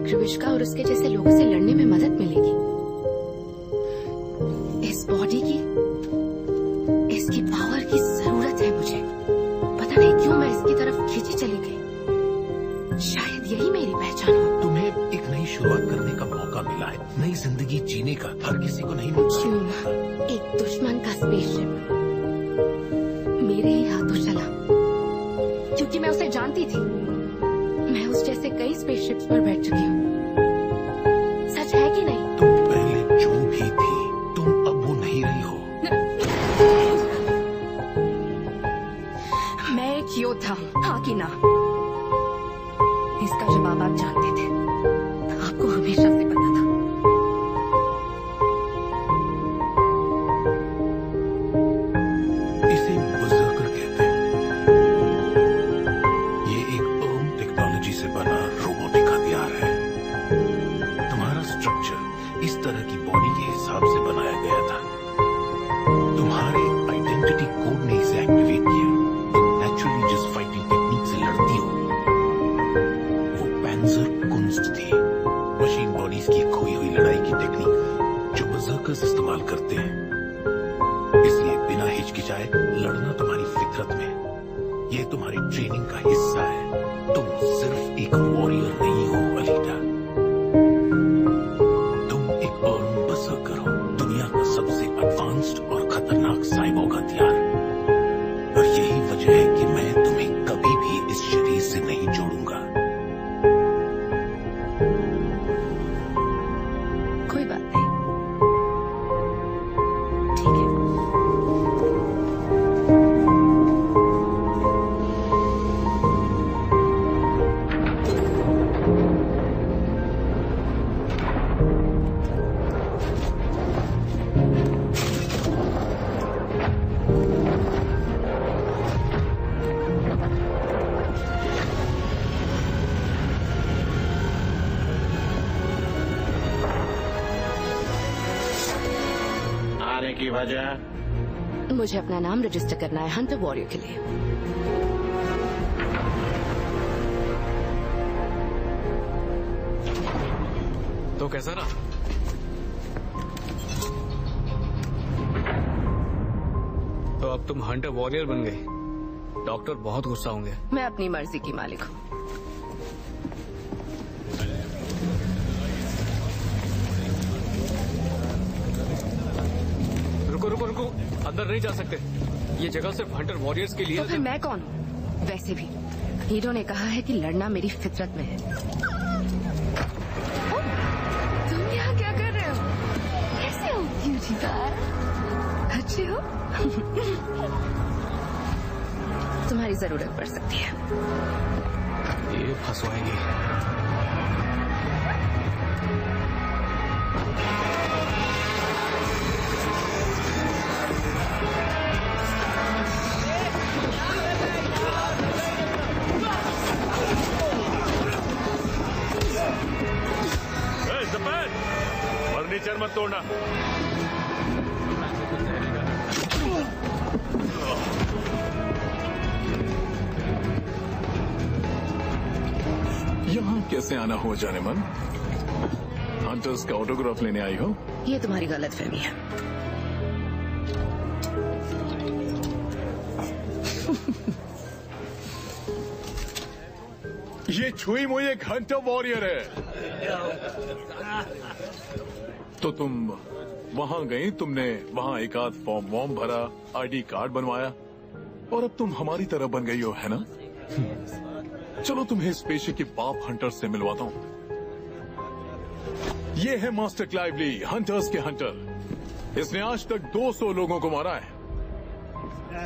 कृविष्का और उसके जैसे लोगों से लड़ने में मदद मिलेगी। इस बॉडी की, इसकी पावर की जरूरत है मुझे। पता नहीं क्यों मैं इसकी तरफ खींची चली गई। शायद यही मेरी पहचान हो। तुम्हें एक नई शुरुआत करने का मौका मिला है, नई जिंदगी जीने का। हर किसी को नहीं मिलता। क्यों एक दुश्मन का स्पेसशिप मेरे ही हाथों चला, क्योंकि मैं उसे जानती थी। मैं उस जैसे कई स्पेसशिप्स पर बैठ चुकी हूँ। सच है कि नहीं? तुम पहले जो भी थी, तुम अब वो नहीं रही हो। मैं एक योद्धा हूँ, हाँ कि ना? इसका जवाब आप जानते थे। आपको हमेशा से पता था। इसे बर्ज़र्कर कहते हैं। ये एक अर्म टेक्नोलॉजी से बना रोबोटिक हथियार है। गया था। तुम्हारे आइडेंटिटी कोड ने इसे एक्टिवेट किया। तुम नेचुरली जिस फाइटिंग टेक्निक से लड़ती हो वो पैंजर कुंस्ट थी, मशीन बॉडीज की खोई हुई लड़ाई की टेक्निक जो बर्सर्कर्स इस्तेमाल करते हैं। इसलिए बिना हिचकिचाए लड़ना तुम्हारी फितरत में, यह तुम्हारी ट्रेनिंग का हिस्सा है। तुम सिर्फ एक वॉरियर नहीं हो अलीटा, तुम एक अर्न बर्सर्कर हो, दुनिया का सबसे एडवांस्ड और खतरनाक साइबोर्ग हथियार। और यही वजह है कि मैं तुम्हें कभी भी इस शरीर से नहीं जोड़ूंगा। कोई बात नहीं, ठीक है। आने की वजह? मुझे अपना नाम रजिस्टर करना है हंटर वॉरियर के लिए। तो कैसा रहा? तो अब तुम हंटर वॉरियर बन गई। डॉक्टर बहुत गुस्सा होंगे। मैं अपनी मर्जी की मालिक हूँ। रुको रुको, अंदर नहीं जा सकते। ये जगह सिर्फ हंटर वॉरियर्स के लिए। तो फिर मैं कौन हूँ? वैसे भी हीरो ने कहा है कि लड़ना मेरी फितरत में है। तुम यहाँ क्या कर रहे हो? कैसे हो क्यूटी पाई? अच्छे हो? तुम्हारी जरूरत पड़ सकती है। ये फंसवाएगी। फर्नीचर मत तोड़ना। यहाँ कैसे आना हुआ जाने मन? हंटर्स का ऑटोग्राफ लेने आई हो? ये तुम्हारी गलतफहमी है। ये छुई मुई एक हंटर वॉरियर है। तो तुम वहां गई, तुमने वहां एक आध फॉर्म वॉर्म भरा, आईडी कार्ड बनवाया और अब तुम हमारी तरह बन गई हो, है ना? चलो तुम्हें इस पेशे के बाप हंटर से मिलवाता हूँ। ये है मास्टर क्लाइव ली, हंटर्स के हंटर। इसने आज तक 200 लोगों को मारा है।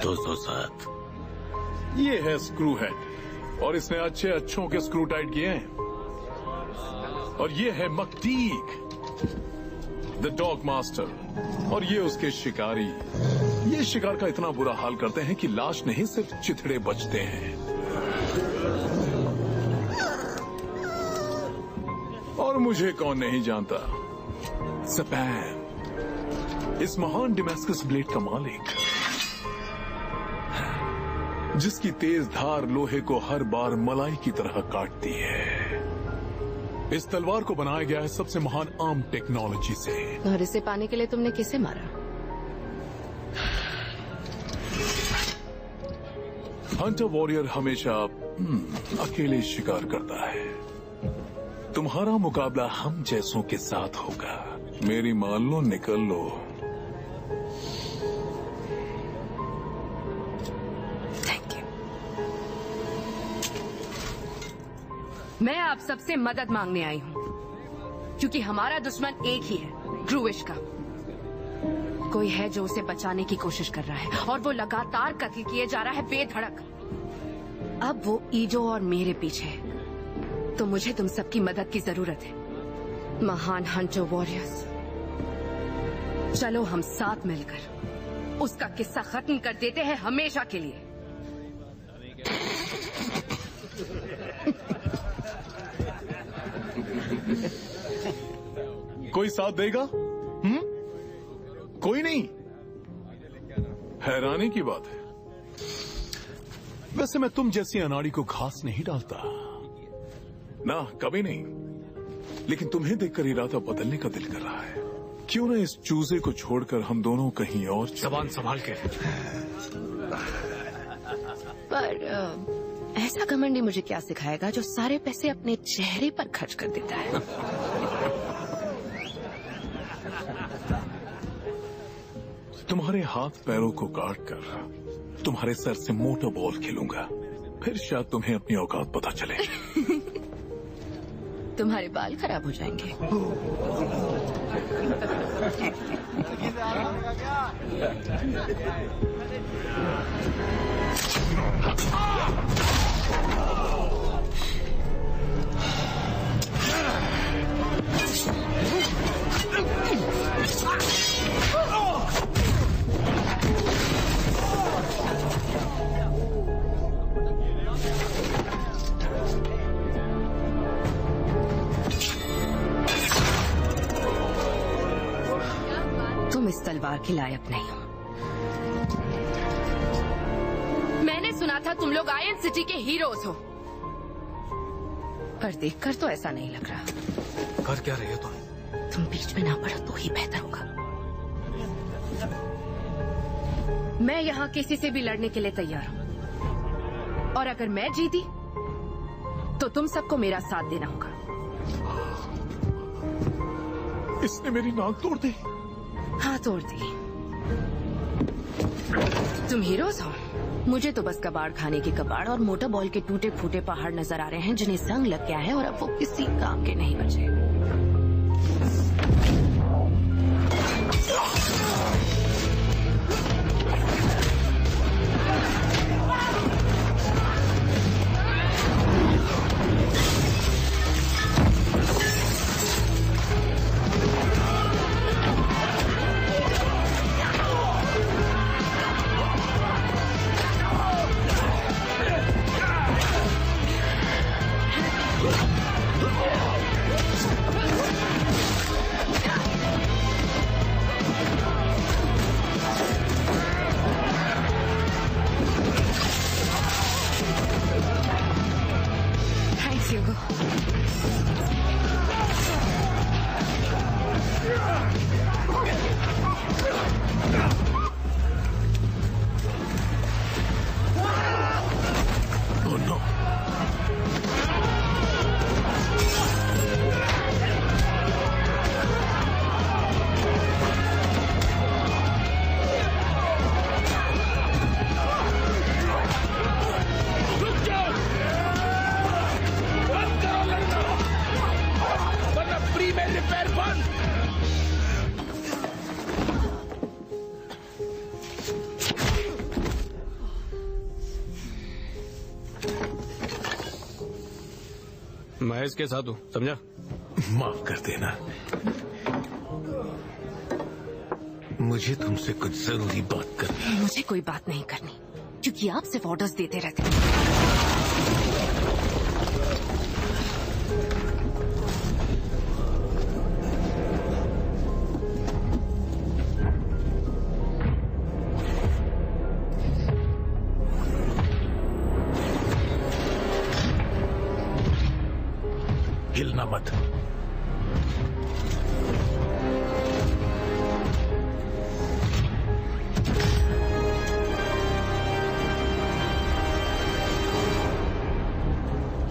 207। ये है स्क्रू हेड और इसने अच्छे अच्छों के स्क्रू टाइट किए हैं। और ये है मकटीक द डॉग मास्टर और ये उसके शिकारी। ये शिकार का इतना बुरा हाल करते हैं कि लाश नहीं सिर्फ चिथड़े बचते हैं। और मुझे कौन नहीं जानता, सपैन, इस महान डेमास्कस ब्लेड का मालिक, जिसकी तेज धार लोहे को हर बार मलाई की तरह काटती है। इस तलवार को बनाया गया है सबसे महान आर्म टेक्नोलॉजी से। और इसे पाने के लिए तुमने किसे मारा? हंटर वॉरियर हमेशा अकेले शिकार करता है। तुम्हारा मुकाबला हम जैसों के साथ होगा। मेरी मान लो, निकल लो। Thank you. मैं आप सबसे मदद मांगने आई हूँ क्योंकि हमारा दुश्मन एक ही है, ग्रूविश का। कोई है जो उसे बचाने की कोशिश कर रहा है और वो लगातार कत्ल किए जा रहा है बेधड़क। अब वो ईडो और मेरे पीछे है, तो मुझे तुम सबकी मदद की जरूरत है, महान हंटर वॉरियर्स। चलो हम साथ मिलकर उसका किस्सा खत्म कर देते हैं हमेशा के लिए। कोई साथ देगा? कोई नहीं। हैरानी की बात है, वैसे मैं तुम जैसी अनाड़ी को घास नहीं डालता ना, कभी नहीं। लेकिन तुम्हें देखकर इरादा बदलने का दिल कर रहा है। क्यों ना इस चूजे को छोड़कर हम दोनों कहीं और जबान संभाल के। पर ऐसा घमंडी मुझे क्या सिखाएगा जो सारे पैसे अपने चेहरे पर खर्च कर देता है। तुम्हारे हाथ पैरों को काटकर तुम्हारे सर से मोटर बॉल खेलूंगा, फिर शायद तुम्हें अपनी औकात पता चले। तुम्हारे बाल खराब हो जाएंगे। तुम इस तलवार के लायक नहीं हो। मैंने सुना था तुम लोग आयन सिटी के हीरोज हो, पर देखकर तो ऐसा नहीं लग रहा। कर क्या रही हो तुम बीच में ना पड़ो तो ही बेहतर होगा। मैं यहाँ किसी से भी लड़ने के लिए तैयार हूँ, और अगर मैं जीती तो तुम सबको मेरा साथ देना होगा। इसने मेरी नाक तोड़ दी। हाँ, तोड़ दी। तुम हीरोज हो, मुझे तो बस कबाड़ खाने के कबाड़ और मोटर बॉल के टूटे फूटे पहाड़ नजर आ रहे हैं जिन्हें जंग लग गया है और अब वो किसी काम के नहीं बचे। मैं इसके साथ हूँ, समझा? माफ कर देना, मुझे तुमसे कुछ जरूरी बात करनी है। मुझे कोई बात नहीं करनी, क्योंकि आप सिर्फ ऑर्डर्स देते रहते हैं। हिलना मत।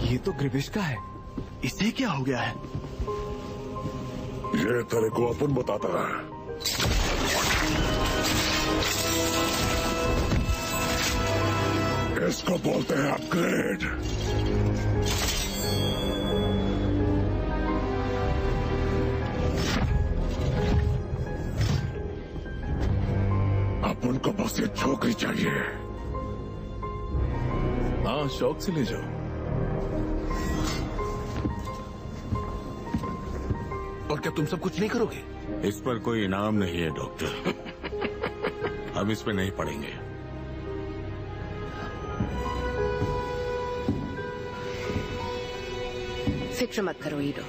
ये तो ग्रिविश का है, इसे क्या हो गया है? ये तेरे को अपन बताता है। इसको बोलते हैं अपग्रेड। अपन को बस ये छोकरी चाहिए। हाँ, शौक से ले जाओ। और क्या तुम सब कुछ नहीं करोगे? इस पर कोई इनाम नहीं है डॉक्टर, हम इस पे नहीं पड़ेंगे। फिक्र मत करो ईडो,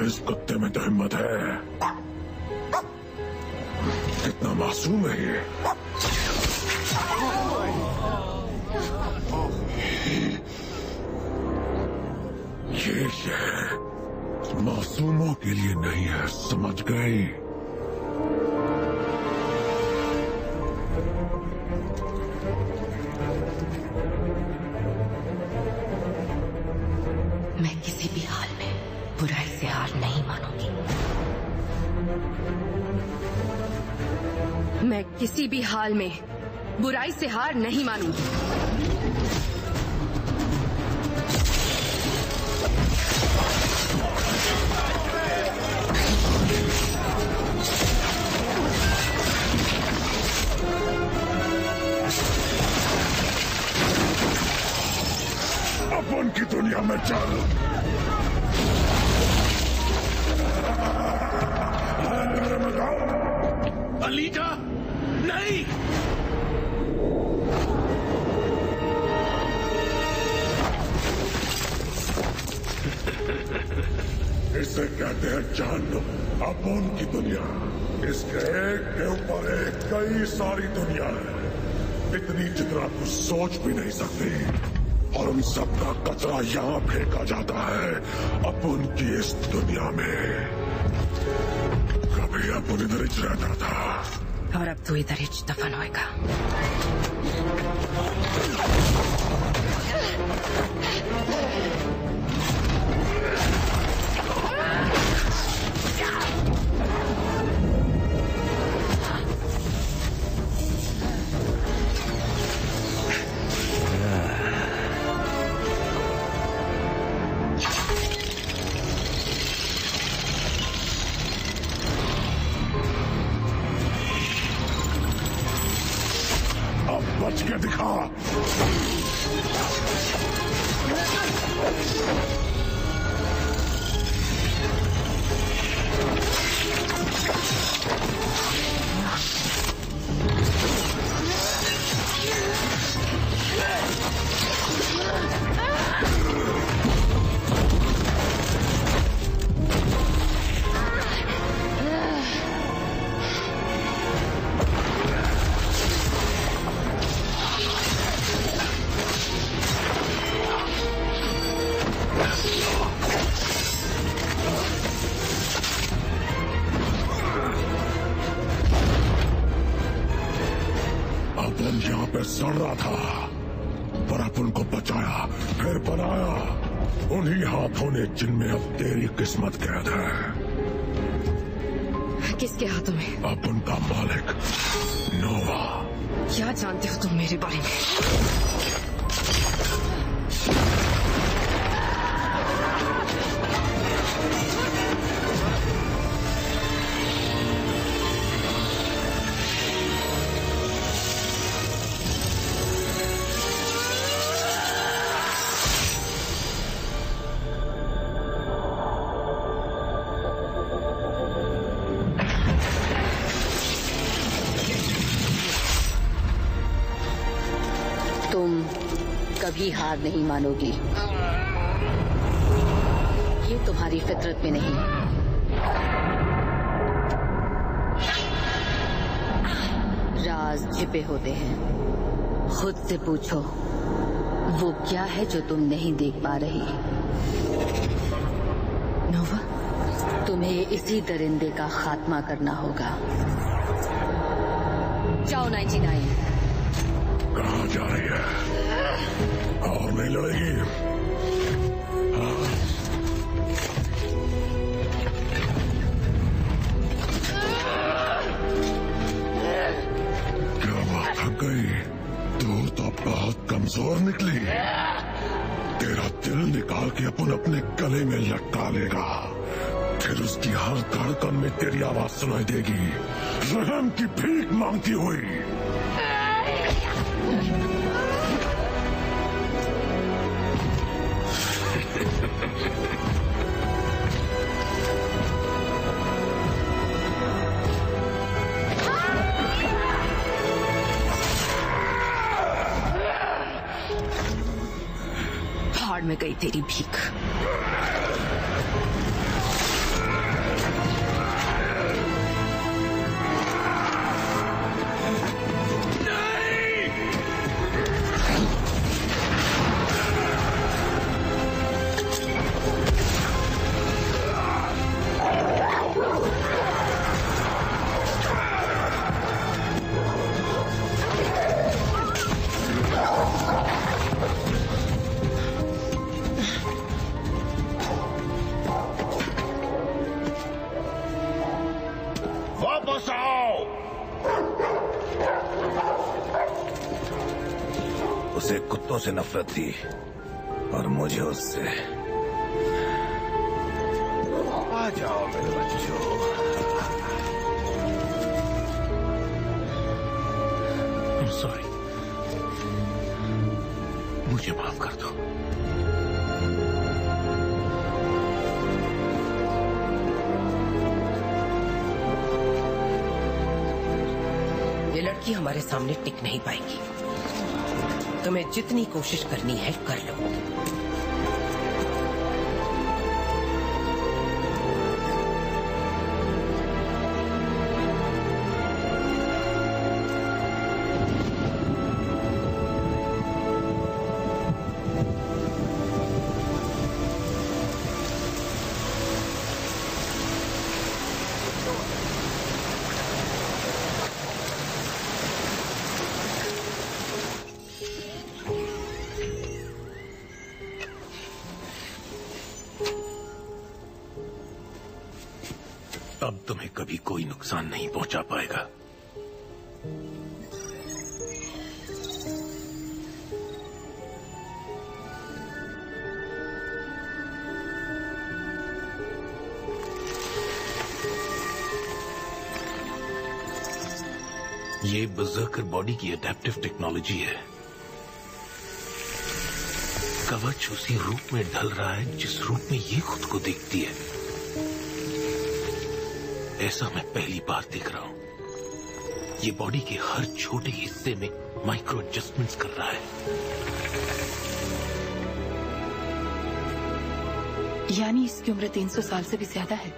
इस कुत्ते में तो हिम्मत है। कितना मासूम है ये। ये शहर मासूमों के लिए नहीं है, समझ गई? मैं किसी भी हाल में बुराई से हार नहीं मानूंगी। मैं किसी भी हाल में बुराई से हार नहीं मानूंगी। अपन की दुनिया में चल। अलीजा, नहीं। इसे कहते हैं जहन्नुम, अपन की दुनिया। इसके एक के ऊपर एक कई सारी दुनिया है, इतनी जितना कुछ सोच भी नहीं सकती। और उन सबका कचरा यहाँ फेंका जाता है अपन की इस दुनिया में। कभी अपन इधर ही रहता था और अब तू इधर ही दफन होएगा। बच के दिखा। यहाँ पे सड़ रहा था, पर अपन को बचाया, फिर बनाया उन्हीं हाथों ने जिनमें अब तेरी किस्मत कैद है। किसके हाथों में? अपन का मालिक नोवा। क्या जानते हो तुम मेरे बारे में? तुम कभी हार नहीं मानोगी, ये तुम्हारी फितरत में नहीं। राज छिपे होते हैं, खुद से पूछो वो क्या है जो तुम नहीं देख पा रही। नोवा, तुम्हें इसी दरिंदे का खात्मा करना होगा। जाओ 99। कहाँ जा रही है? और नहीं लड़ेगी? हाँ। क्या बात थक गई? तू तो बहुत कमजोर निकली। तेरा दिल निकाल के अपन अपने गले में लटका लेगा, फिर उसकी हर धड़कन में तेरी आवाज सुनाई देगी, रहम की भीख मांगती हुई। भाड़ में गई तेरी भीख। से नफरत थी और मुझे उससे। आ जाओ मेरे बच्चों। सॉरी, मुझे माफ कर दो। ये लड़की हमारे सामने टिक नहीं पाएगी। तुम्हें जितनी कोशिश करनी है कर लो। अब तुम्हें कभी कोई नुकसान नहीं पहुंचा पाएगा। ये बर्ज़र्कर बॉडी की अडैप्टिव टेक्नोलॉजी है। कवच उसी रूप में ढल रहा है जिस रूप में ये खुद को देखती है। ऐसा मैं पहली बार देख रहा हूं। ये बॉडी के हर छोटे हिस्से में माइक्रो एडजस्टमेंट्स कर रहा है। यानी इसकी उम्र 300 साल से भी ज्यादा है।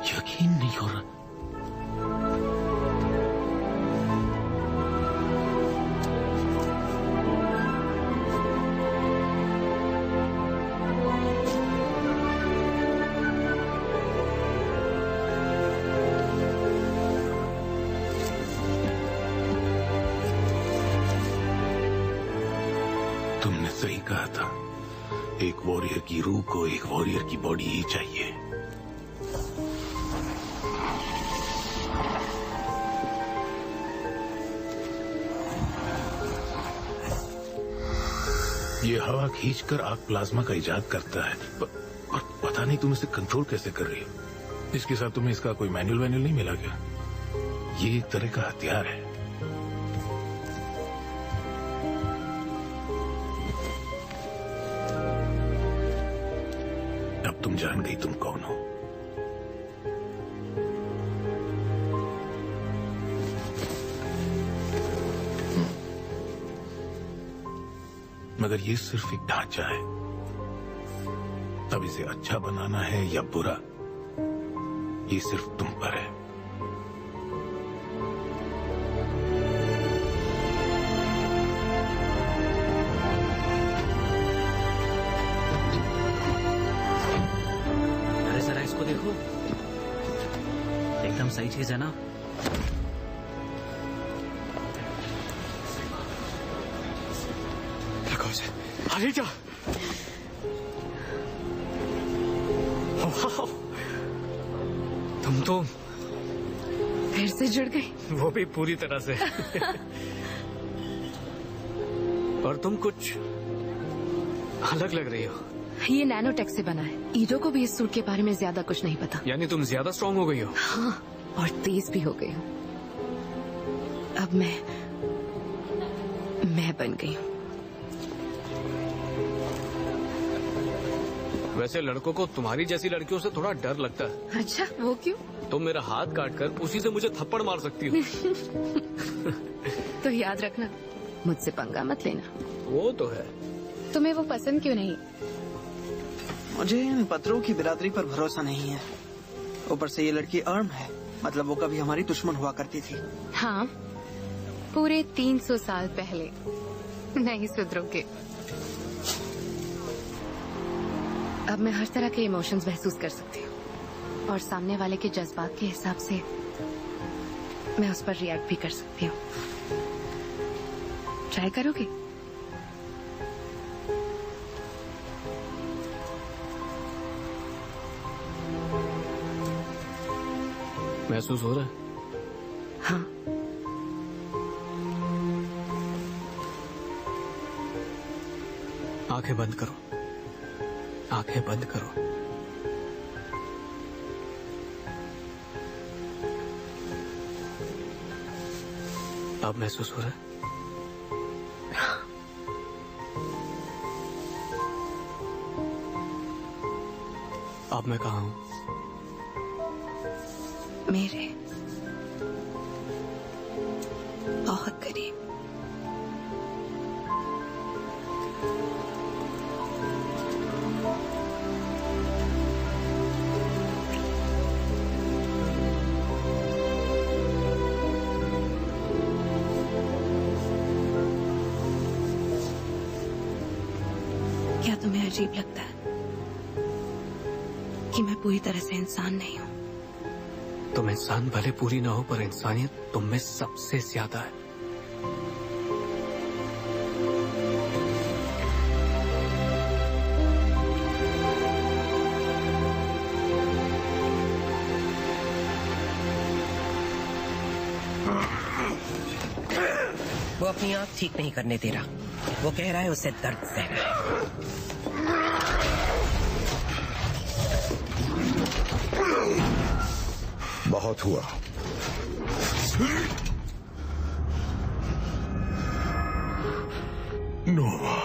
यकीन नहीं हो रहा। तुमने सही कहा था, एक वॉरियर की रूह को एक वॉरियर की बॉडी ही चाहिए। ये हवा खींचकर आग प्लाज्मा का इजाद करता है, पर पता नहीं तुम इसे कंट्रोल कैसे कर रही हो। इसके साथ तुम्हें इसका कोई मैनुअल नहीं मिला क्या? ये एक तरह का हथियार है। अब तुम जान गई तुम कौन हो। मगर ये सिर्फ एक ढांचा है। अब इसे अच्छा बनाना है या बुरा, ये सिर्फ तुम पर है। अरे जरा इसको देखो, एकदम सही चीज है ना। अलीजा, तुम तो फिर से जुड़ गई, वो भी पूरी तरह से। और तुम कुछ अलग लग रही हो। ये नैनोटेक से बना है। ईडो को भी इस सूट के बारे में ज्यादा कुछ नहीं पता। यानी तुम ज्यादा स्ट्रांग हो गई हो। हाँ, और तेज भी हो गई हो। अब मैं बन गई हूँ। वैसे लड़कों को तुम्हारी जैसी लड़कियों से थोड़ा डर लगता है। अच्छा, वो क्यों? तुम मेरा हाथ काटकर उसी से मुझे थप्पड़ मार सकती हो। तो याद रखना, मुझसे पंगा मत लेना। वो तो है। तुम्हें वो पसंद क्यों नहीं? मुझे इन पत्रों की बिरादरी पर भरोसा नहीं है। ऊपर से ये लड़की अर्म है, मतलब वो कभी हमारी दुश्मन हुआ करती थी। हाँ, पूरे 300 साल पहले। नहीं सुधरोगे। अब मैं हर तरह के इमोशंस महसूस कर सकती हूँ और सामने वाले के जज्बात के हिसाब से मैं उस पर रिएक्ट भी कर सकती हूँ। ट्राई करोगे? महसूस हो रहा है? हाँ। आंखें बंद करो, आंखें बंद करो। अब महसूस हो रहा है? अब मैं कहाँ हूँ? मेरे बहुत करीब। क्या तुम्हें अजीब लगता है कि मैं पूरी तरह से इंसान नहीं हूँ? तुम इंसान भले पूरी ना हो, पर इंसानियत तुम में सबसे ज्यादा है। वो अपनी आंख ठीक नहीं करने दे रहा। वो कह रहा है उसे दर्द सहना है। बहुत हुआ। नोवा,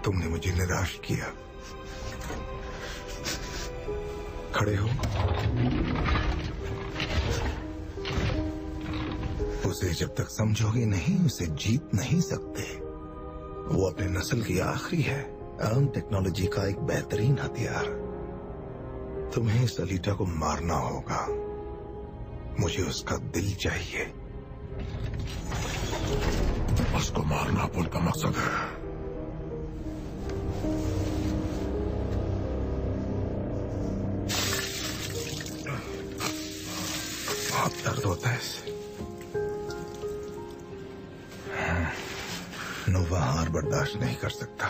तुमने मुझे निराश किया। खड़े हो। उसे जब तक समझोगे नहीं, उसे जीत नहीं सकते। वो अपने नस्ल की आखिरी है, आर्म टेक्नोलॉजी का एक बेहतरीन हथियार। तुम्हें इस अलीटा को मारना होगा। मुझे उसका दिल चाहिए। उसको मारना पुल का मकसद है। बहुत दर्द होता है इससे। नोवा हार बर्दाश्त नहीं कर सकता।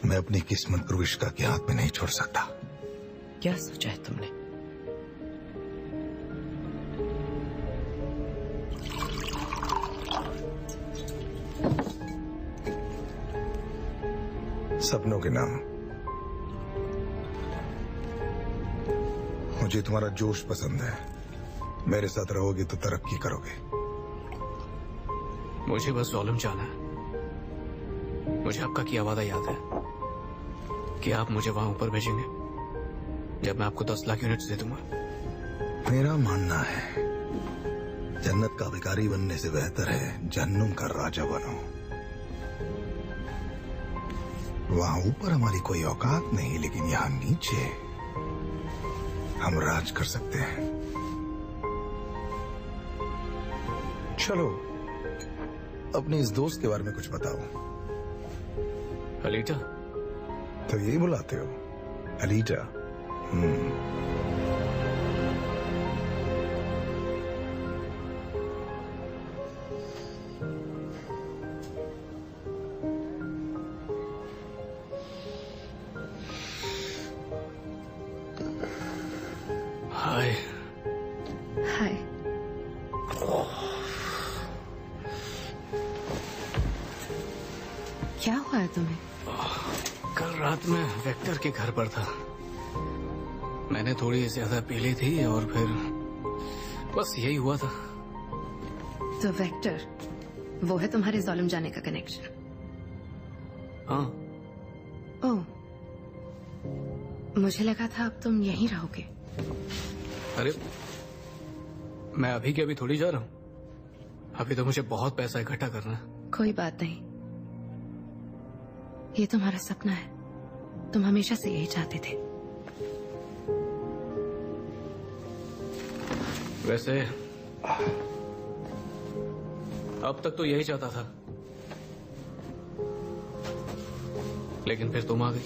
मैं अपनी किस्मत क्रूविश्का के हाथ में नहीं छोड़ सकता। क्या सोचा है तुमने? सपनों के नाम। मुझे तुम्हारा जोश पसंद है। मेरे साथ रहोगे तो तरक्की करोगे। मुझे बस ज़ोलम जाना है। मुझे आपका किया वादा याद है कि आप मुझे वहां ऊपर भेजेंगे जब मैं आपको 10 लाख यूनिट्स दे दूंगा। मेरा मानना है जन्नत का भिखारी बनने से बेहतर है जहन्नुम का राजा बनो। वहां ऊपर हमारी कोई औकात नहीं, लेकिन यहाँ नीचे हम राज कर सकते हैं। चलो अपने इस दोस्त के बारे में कुछ बताओ। अलीटा? तो यही बुलाते हो, अलीटा? हाय। हाय। क्या हुआ है तुम्हें? कल रात में वेक्टर के घर पर था। मैंने थोड़ी ज्यादा पी ली थी और फिर बस यही हुआ था। तो वेक्टर वो है तुम्हारे ज़ोलम जाने का कनेक्शन? हाँ। ओह, मुझे लगा था अब तुम यहीं रहोगे। अरे मैं अभी के अभी थोड़ी जा रहा हूँ। अभी तो मुझे बहुत पैसा इकट्ठा करना है। कोई बात नहीं, ये तुम्हारा सपना है। तुम हमेशा से यही चाहते थे। वैसे अब तक तो यही चाहता था, लेकिन फिर तुम आ गई।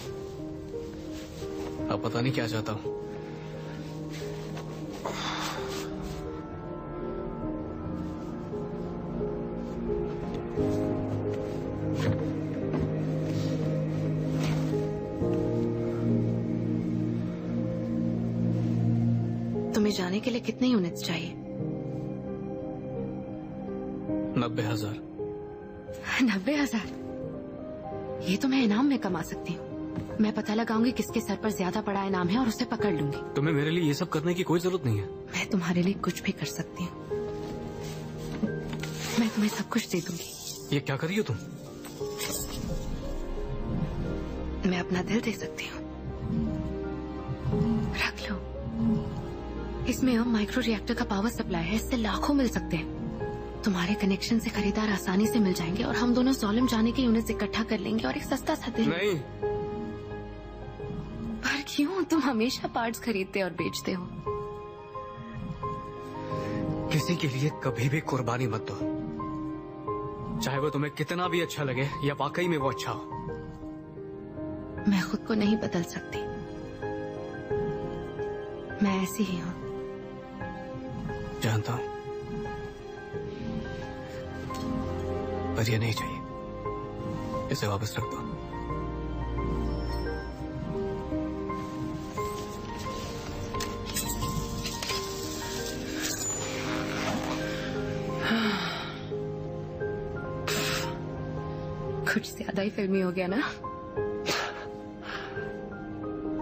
अब पता नहीं क्या चाहता हूँ। तुम्हें जाने के लिए कितने यूनिट्स चाहिए? 90,000। 90,000? ये तो मैं इनाम में कमा सकती हूँ। मैं पता लगाऊंगी किसके सर पर ज्यादा बड़ा इनाम है और उसे पकड़ लूंगी। तुम्हें मेरे लिए ये सब करने की कोई जरूरत नहीं है। मैं तुम्हारे लिए कुछ भी कर सकती हूँ। मैं तुम्हें सब कुछ दे दूंगी। ये क्या कर रही हो तुम? मैं अपना दिल दे सकती हूँ। रख लो। इसमें अब माइक्रो रिएक्टर का पावर सप्लाई है, इससे लाखों मिल सकते हैं। तुम्हारे कनेक्शन से खरीदार आसानी से मिल जाएंगे और हम दोनों सोलम जाने के यूनिट इकट्ठा कर लेंगे और एक सस्ता सा दिल। नहीं। पर क्यों? तुम हमेशा पार्ट्स खरीदते और बेचते हो। किसी के लिए कभी भी कुर्बानी मत दो, चाहे वो तुम्हें कितना भी अच्छा लगे या वाकई में वो अच्छा हो। मैं खुद को नहीं बदल सकती, मैं ऐसी ही हूँ। जानता हूँ, पर ये नहीं चाहिए। इसे वापस रख दो। कुछ ज्यादा ही फिल्मी हो गया ना?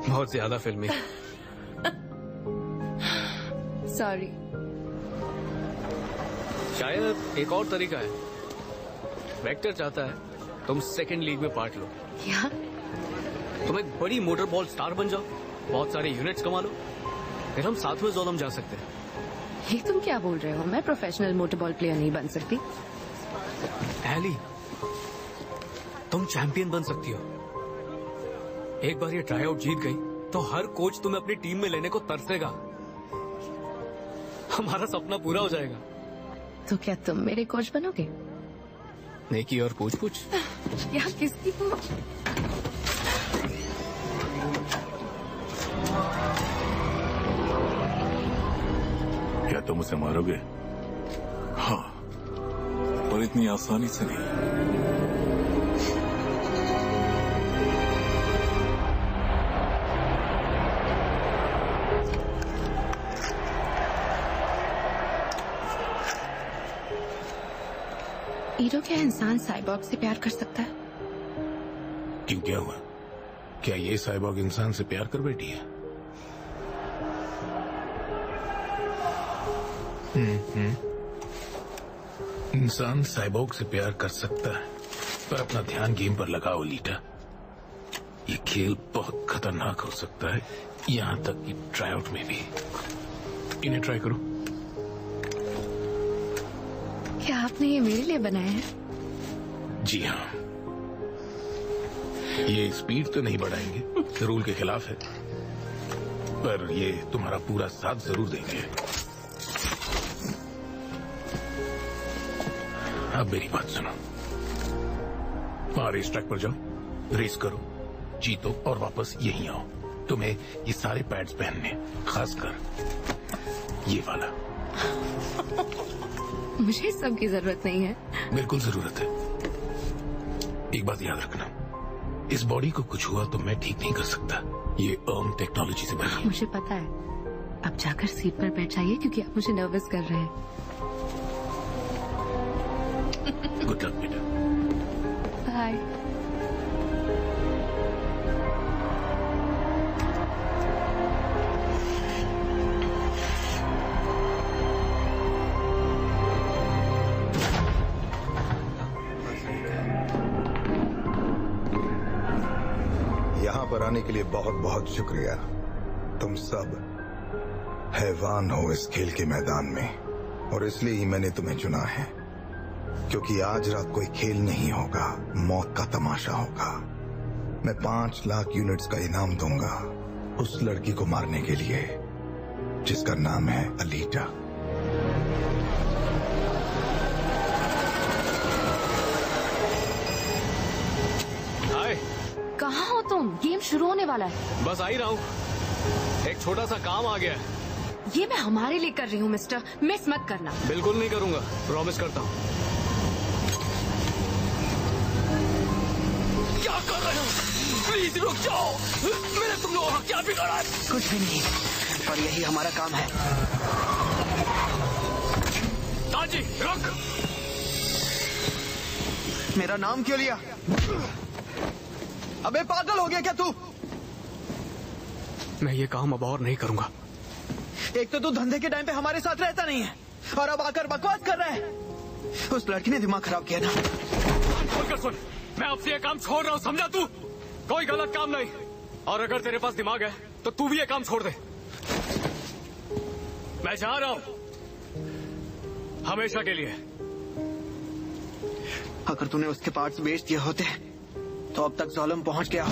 बहुत ज्यादा फिल्मी। सॉरी। शायद एक और तरीका है। वेक्टर चाहता है तुम सेकंड लीग में पार्ट लो। क्या? तुम एक बड़ी मोटर बॉल स्टार बन जाओ, बहुत सारे यूनिट्स कमा लो, फिर हम साथ में जोलम जा सकते हैं। ये तुम क्या बोल रहे हो? मैं प्रोफेशनल मोटर बॉल प्लेयर नहीं बन सकती। एली, तुम चैंपियन बन सकती हो। एक बार ये ट्राई आउट जीत गई तो हर कोच तुम्हें अपनी टीम में लेने को तरसेगा। हमारा सपना पूरा हो जाएगा। तो क्या तुम मेरे कोच बनोगे? नेकी और पूछ पूछ। क्या? किसकी पूछ? क्या तुम उसे मारोगे? हाँ, पर इतनी आसानी से नहीं। ईडो, क्या इंसान साइबॉर्ग से प्यार कर सकता है? क्यों, क्या हुआ? क्या ये साइबॉर्ग इंसान से प्यार कर बैठी है? इंसान साइबॉर्ग से प्यार कर सकता है, पर अपना ध्यान गेम पर लगाओ लीटा। ये खेल बहुत खतरनाक हो सकता है, यहाँ तक कि ट्राई आउट में भी। इन्हें ट्राई करो। क्या आपने ये मेरे लिए बनाया है? जी हाँ। ये स्पीड तो नहीं बढ़ाएंगे, रूल के खिलाफ है, पर ये तुम्हारा पूरा साथ जरूर देंगे। अब मेरी बात सुनो। वहां रेस ट्रैक पर जाओ, रेस करो, जीतो और वापस यहीं आओ। तुम्हें ये सारे पैड्स पहनने, खासकर ये वाला। मुझे इस सब की जरूरत नहीं है। बिल्कुल जरूरत है। एक बात याद रखना, इस बॉडी को कुछ हुआ तो मैं ठीक नहीं कर सकता। ये अर्म टेक्नोलॉजी से बनी है। मुझे पता है। अब जाकर सीट पर बैठ जाइए क्योंकि आप मुझे नर्वस कर रहे हैं। गुड लक बेटा। बाय। यहाँ पर आने के लिए बहुत बहुत शुक्रिया। तुम सब हैवान हो इस खेल के मैदान में, और इसलिए ही मैंने तुम्हें चुना है, क्योंकि आज रात कोई खेल नहीं होगा, मौत का तमाशा होगा। मैं 5 लाख यूनिट्स का इनाम दूंगा उस लड़की को मारने के लिए जिसका नाम है अलीटा। कहाँ हो तुम? गेम शुरू होने वाला है। बस आ ही रहा हूँ, एक छोटा सा काम आ गया है। ये मैं हमारे लिए कर रही हूँ मिस्टर, मिस मत करना। बिल्कुल नहीं करूंगा, प्रॉमिस करता हूँ। क्या कर रहे हो? प्लीज रुक जाओ, मैंने तुम लोगों का क्या बिगाड़ा है? कुछ भी नहीं, पर यही हमारा काम है। ताजी रुक। मेरा नाम क्यों लिया? अबे पागल हो गया क्या तू? मैं ये काम अब और नहीं करूंगा। एक तो तू धंधे के टाइम पे हमारे साथ रहता नहीं है और अब आकर बकवास कर रहा है। उस लड़की ने दिमाग खराब किया था। बोलकर सुन, मैं आपसे ये काम छोड़ रहा हूँ, समझा तू? कोई गलत काम नहीं, और अगर तेरे पास दिमाग है तो तू भी ये काम छोड़ दे। मैं जा रहा हूँ हमेशा के लिए। अगर तूने उसके पार्ट्स बेच दिए होते तो अब तक ज़ालिम पहुंच गया।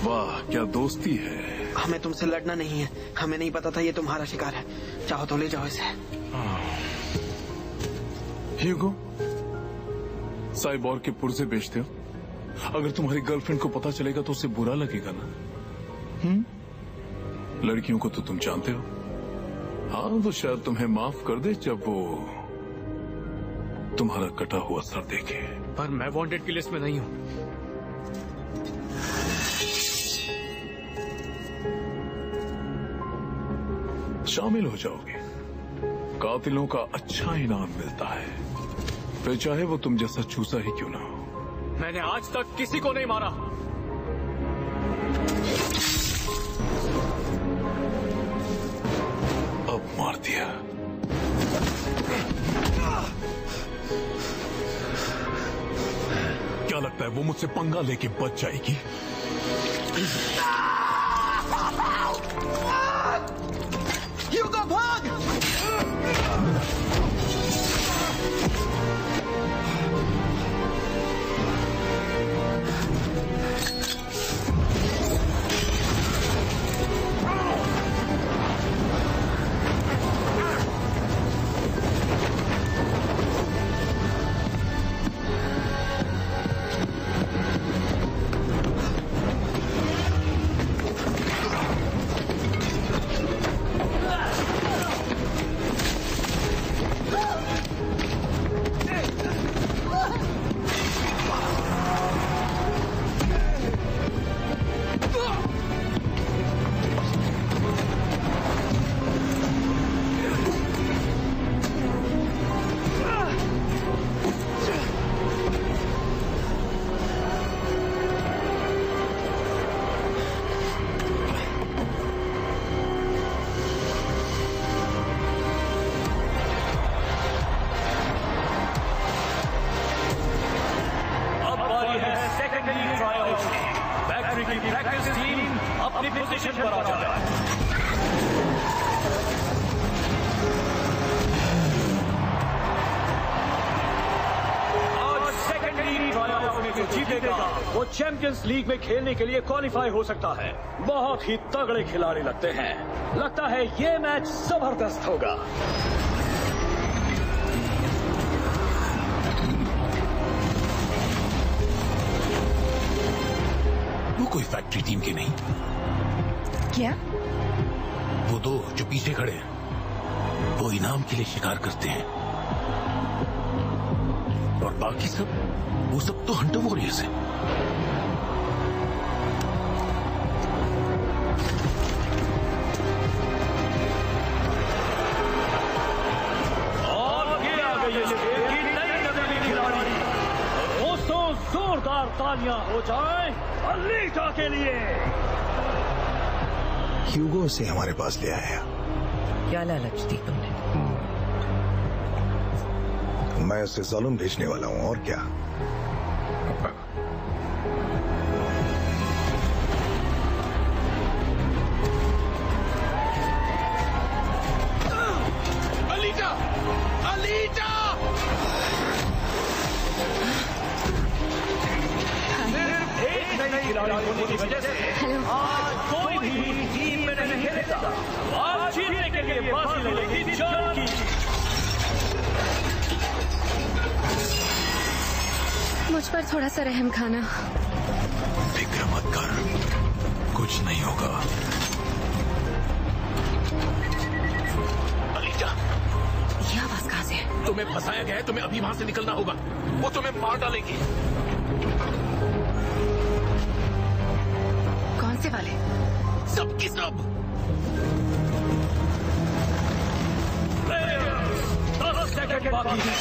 वाह, क्या दोस्ती है। हमें तुमसे लड़ना नहीं है, हमें नहीं पता था ये तुम्हारा शिकार है। चाहो तो ले जाओ इसे। ह्यूगो, साइबोर्ग के पुर्जे बेचते हो? अगर तुम्हारी गर्लफ्रेंड को पता चलेगा तो उसे बुरा लगेगा ना? लड़कियों को तो तुम जानते हो। हाँ, तो शायद तुम्हें माफ कर दे जब वो तुम्हारा कटा हुआ सर देखे। पर मैं वांटेड की लिस्ट में नहीं हूँ। शामिल हो जाओगे, कातिलों का अच्छा इनाम मिलता है, फिर चाहे वो तुम जैसा चूसा ही क्यों ना हो। मैंने आज तक किसी को नहीं मारा। अब मार दिया। क्या लगता है वो मुझसे पंगा लेके बच जाएगी? ह्यूगो भाग! वो चैंपियंस लीग में खेलने के लिए क्वालिफाई हो सकता है। बहुत ही तगड़े खिलाड़ी लगते हैं। लगता है ये मैच जबरदस्त होगा। वो कोई फैक्ट्री टीम के नहीं। क्या? वो दो जो पीछे खड़े हैं, वो इनाम के लिए शिकार करते हैं, और बाकी सब, वो सब तो हंटर वॉरियर्स हैं। और ये आ गई की नई नजरी खिलाड़ी। दोस्तों, जोरदार तालियां हो जाएं अलीटा के लिए। ह्यूगो से हमारे पास ले आया। क्या लालच दी तुमने? मैं उसे ज़ालिम भेजने वाला हूँ, और क्या? अलीटा! अलीटा! सिर्फ एक नई खिलाड़ी को विजेता। आज जीतने के लिए बाजी लगेगी जान की। मुझ पर थोड़ा सा रहम खाना। फिक्र मत कर, कुछ नहीं होगा। अलीजा, ये आवाज कहाँ से है? तुम्हें फंसाया गया है, तुम्हें अभी वहां से निकलना होगा। वो तुम्हें मार डालेगी। कौन से वाले? सबकी सब। 10 सेकंड बाकी है।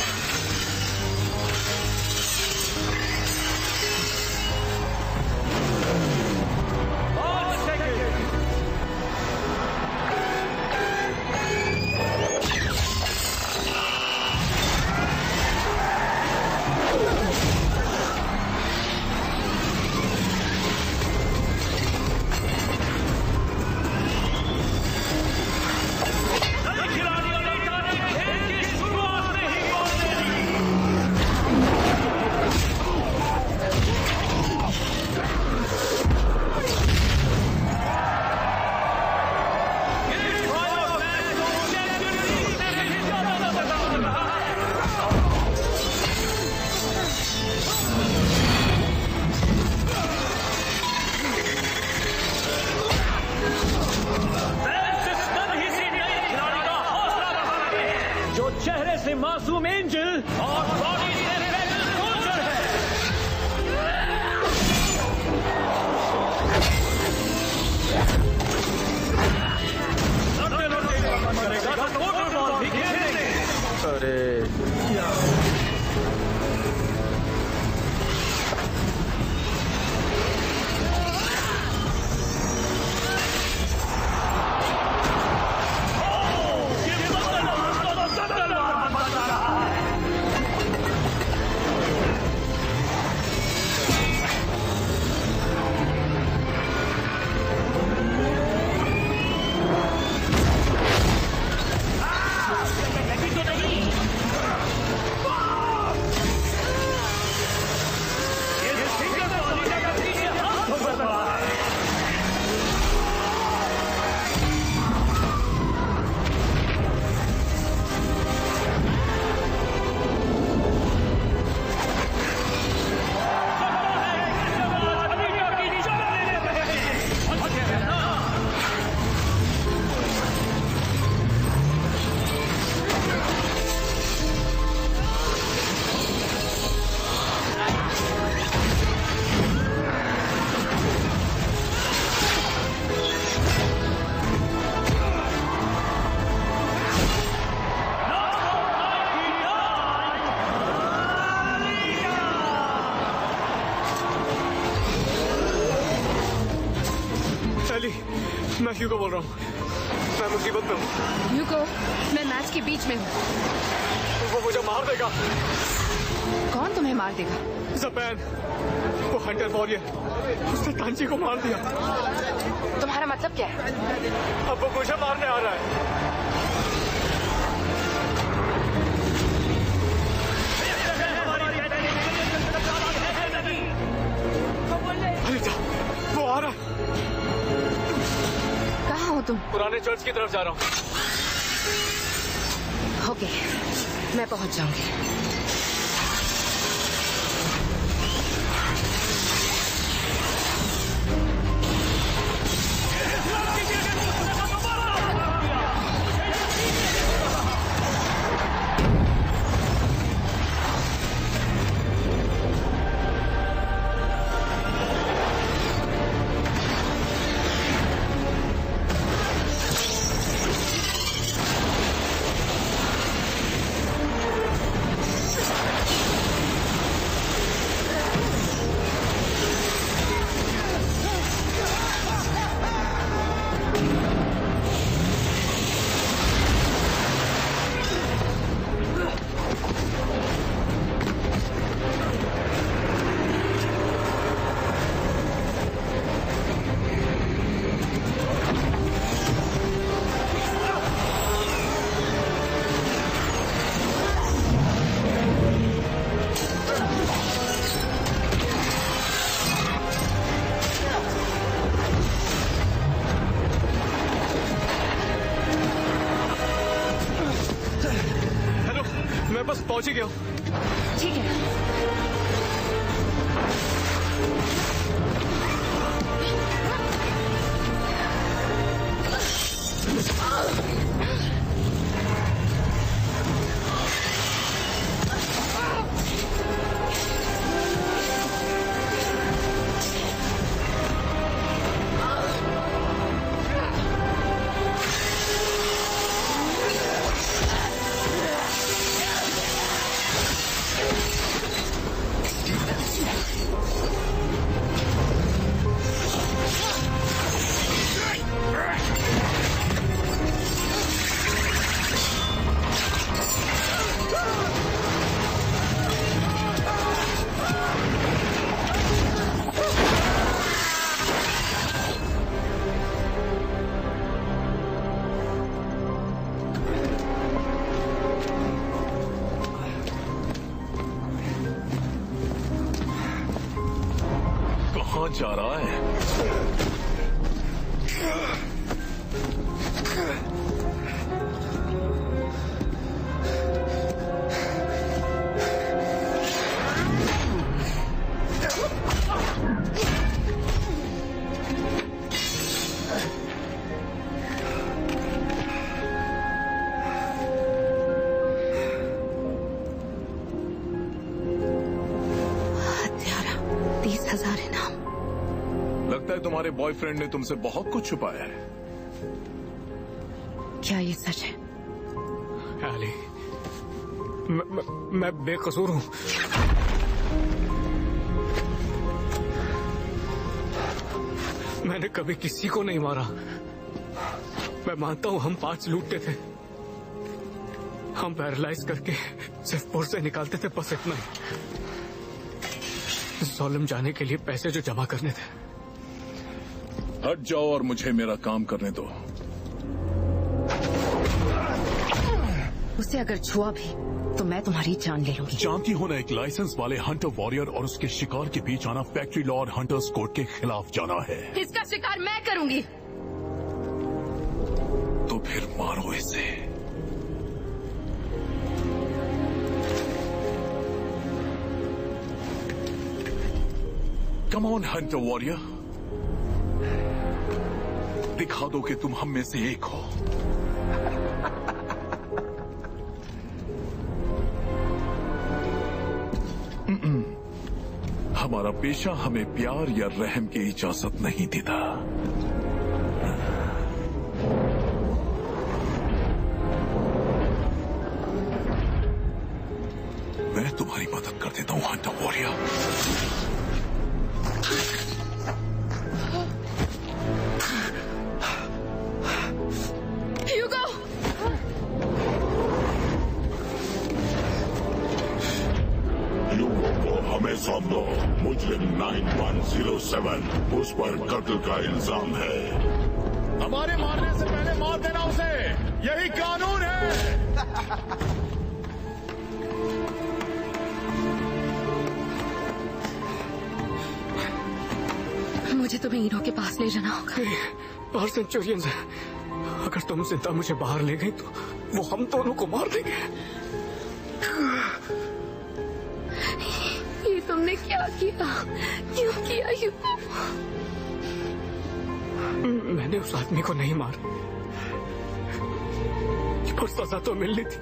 चेहरे से मासूम एंजल और बॉडी से रेबल सोल्जर है। लड़ते मन करेगा तो मोटर बॉल भी खेलेंगे। अरे मैं ह्यूगो बोल रहा हूँ। मैं मुसीबत में हूँ। ह्यूगो, मैं मैच के बीच में हूँ। वो मुझे मार देगा। कौन तुम्हें मार देगा? ज़पैन, वो हंटर वॉरियर, उसने तांची को मार दिया। तुम्हारा मतलब क्या है? अब वो मुझे मारने आ रहा है। अलीजा, वो आ रहा है। कहाँ हो तुम? पुराने चर्च की तरफ जा रहा हूँ। ओके, मैं पहुंच जाऊंगी। बस पहुंच ही गया हूँ। ठीक है। कहाँ जा रहा है? तुम्हारे बॉयफ्रेंड ने तुमसे बहुत कुछ छुपाया है। क्या ये सच है? एली, मैं बेकसूर हूँ। मैंने कभी किसी को नहीं मारा। मैं मानता हूँ हम पार्ट्स लूटते थे, हम पैरालाइज करके सिर्फ पुर्जे निकालते थे, बस इतना ही। सोलम जाने के लिए पैसे जो जमा करने थे। हट जाओ और मुझे मेरा काम करने दो। उसे अगर छुआ भी तो मैं तुम्हारी जान ले लूंगी। जानती हो ना, एक लाइसेंस वाले हंटर वॉरियर और उसके शिकार के बीच आना फैक्ट्री लॉ और हंटर्स कोड के खिलाफ जाना है। इसका शिकार मैं करूंगी। तो फिर मारो इसे। कम ऑन हंटर वॉरियर, दिखा दो कि तुम हम में से एक हो। हमारा पेशा हमें प्यार या रहम की इजाजत नहीं देता। मैं तुम्हारी मदद कर देता हूं हंटर वॉरियर। सामने मुजरिम 9107, उस पर कत्ल का इल्जाम है। हमारे मारने से पहले मार देना उसे, यही कानून है। मुझे तुम्हें हीरो के पास ले जाना होगा। बाहर सेंचुरियंस है, अगर तुम जिंदा मुझे बाहर ले गई तो वो हम दोनों को मार देंगे। ये तुमने क्या किया? क्यों किया ये? मैंने उस आदमी को नहीं मारा, पर सजा तो मिलनी थी।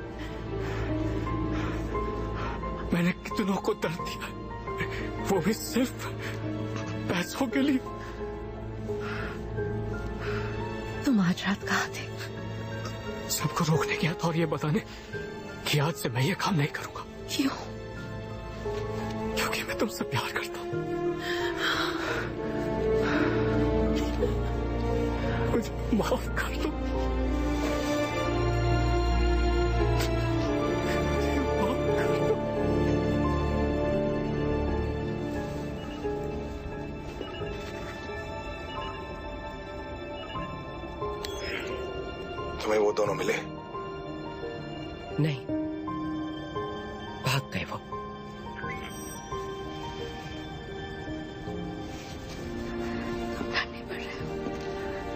मैंने कितनों को दर्द दिया, वो भी सिर्फ पैसों के लिए। तुम आज रात कहाँ थे? सबको रोकने गया था और ये बताने कि आज से मैं ये काम नहीं करूंगा। क्यों? क्योंकि मैं तुमसे प्यार करता हूँ। मुझे माफ कर दो। तुम्हें वो दोनों मिले? नहीं, भाग गए वो। नहीं पड़ रहा,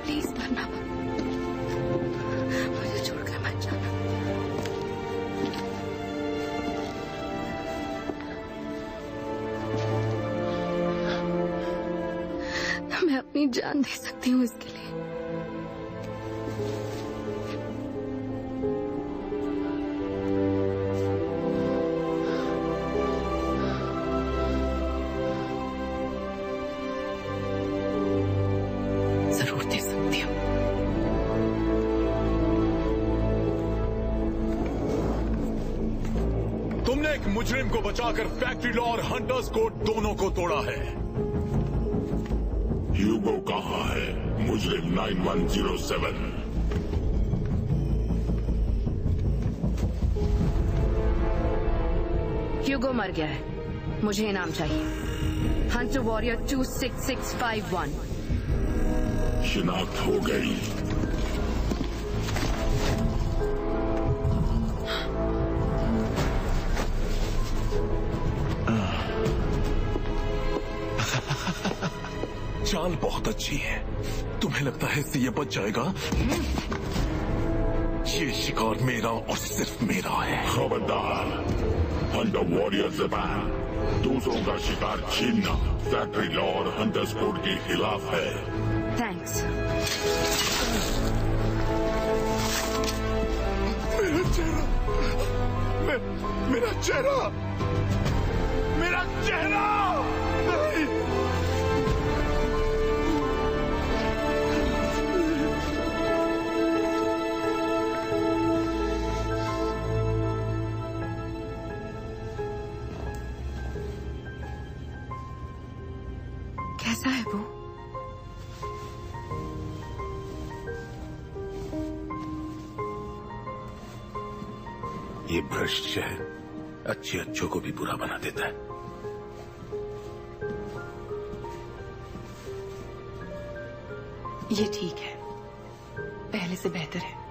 प्लीज मरना मत, मुझे छोड़कर मत जाना। अपनी जान दे सकती हूँ इसके लिए। जरूर दे सकती हूँ। तुमने एक मुजरिम को बचाकर फैक्ट्री लॉ और हंटर्स कोड दोनों को तोड़ा है। ह्यूगो कहाँ है? मुजरिम 9107। ह्यूगो मर गया है। मुझे इनाम चाहिए। Hunter warrior 26651। शिनाख्त हो गई। चाल बहुत अच्छी है। तुम्हें लगता है इससे ये बच जाएगा? ये शिकार मेरा और सिर्फ मेरा है। खबरदार, हंटर वॉरियर ज़बान दूसरों का शिकार छीनना फैक्ट्री लॉ और हंटर्स कोड के खिलाफ है। थैंक्स। मेरा चेहरा, मेरा चेहरा, मेरा चेहरा नहीं। कैसा है वो? ये भ्रष्ट शहर अच्छे अच्छों को भी बुरा बना देता है। ये ठीक है, पहले से बेहतर है।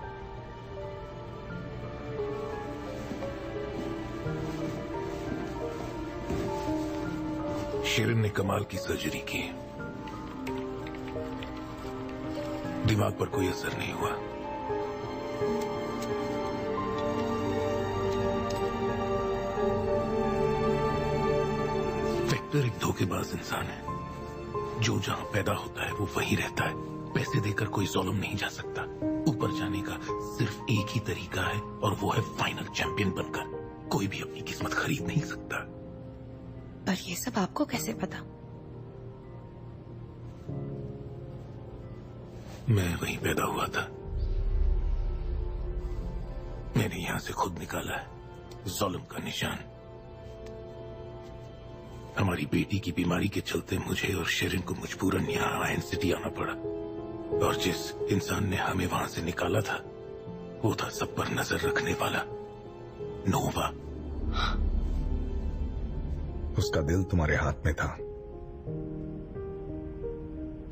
शिरिन ने कमाल की सर्जरी की। दिमाग पर कोई असर नहीं हुआ। वेक्टर एक धोखेबाज इंसान है। जो जहां पैदा होता है वो वहीं रहता है। पैसे देकर कोई ज़ुल्म नहीं जा सकता। ऊपर जाने का सिर्फ एक ही तरीका है और वो है फाइनल चैंपियन बनकर। कोई भी अपनी किस्मत खरीद नहीं सकता। पर ये सब आपको कैसे पता? मैं वहीं पैदा हुआ था। मैंने यहां से खुद निकाला है ज़ुल्म का निशान। हमारी बेटी की बीमारी के चलते मुझे और शिरिन को मजबूरन यहाँ आयन सिटी आना पड़ा। और जिस इंसान ने हमें वहां से निकाला था वो था सब पर नजर रखने वाला नोवा। उसका दिल तुम्हारे हाथ में था,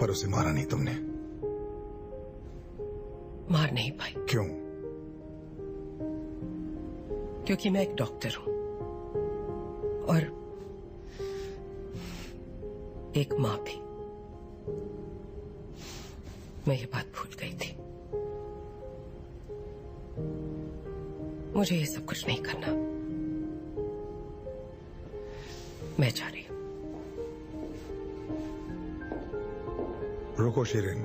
पर उसे मारा नहीं तुमने। मार नहीं पाई। क्यों? क्योंकि मैं एक डॉक्टर हूं और एक मां भी। मैं ये बात भूल गई थी। मुझे ये सब कुछ नहीं करना। मैं जा रही हूं। रुको शिरिन,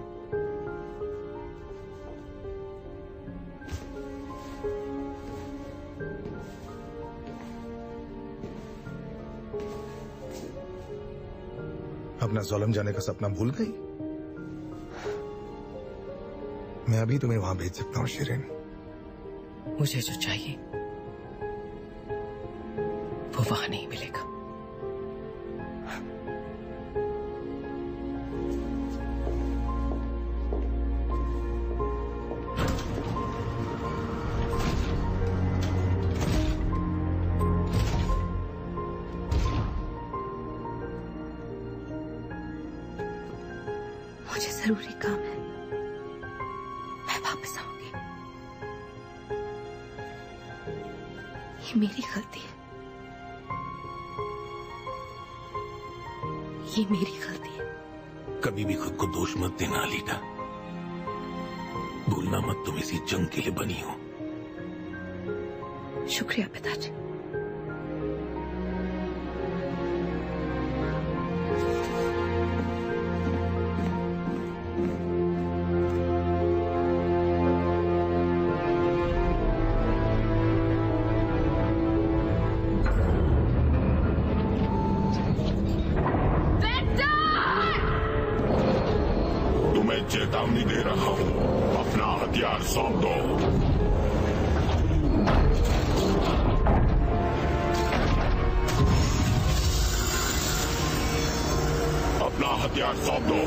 अपना ज़ुल्म जाने का सपना भूल गई? मैं अभी तुम्हें वहां भेज सकता हूं शिरिन। मुझे जो चाहिए वो वहां नहीं मिलेगा। मुझे जरूरी काम है। मैं वापस आऊंगी। ये मेरी गलती है। ये मेरी गलती है। कभी भी खुद को दोष मत देना अलीटा। भूलना मत तुम इसी जंग के लिए बनी हो। शुक्रिया पिताजी। दे रहा हूँ, अपना हथियार सौंप दो। अपना हथियार सौंप दो।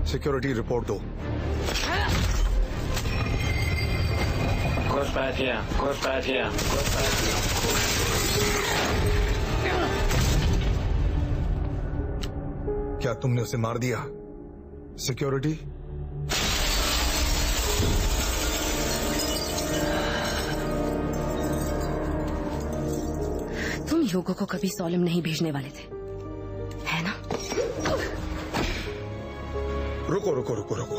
सिक्योरिटी रिपोर्ट दो। क्या तुमने उसे मार दिया? सिक्योरिटी? तुम ह्यूगो को कभी सोलम नहीं भेजने वाले थे, है ना? रुको रुको रुको रुको,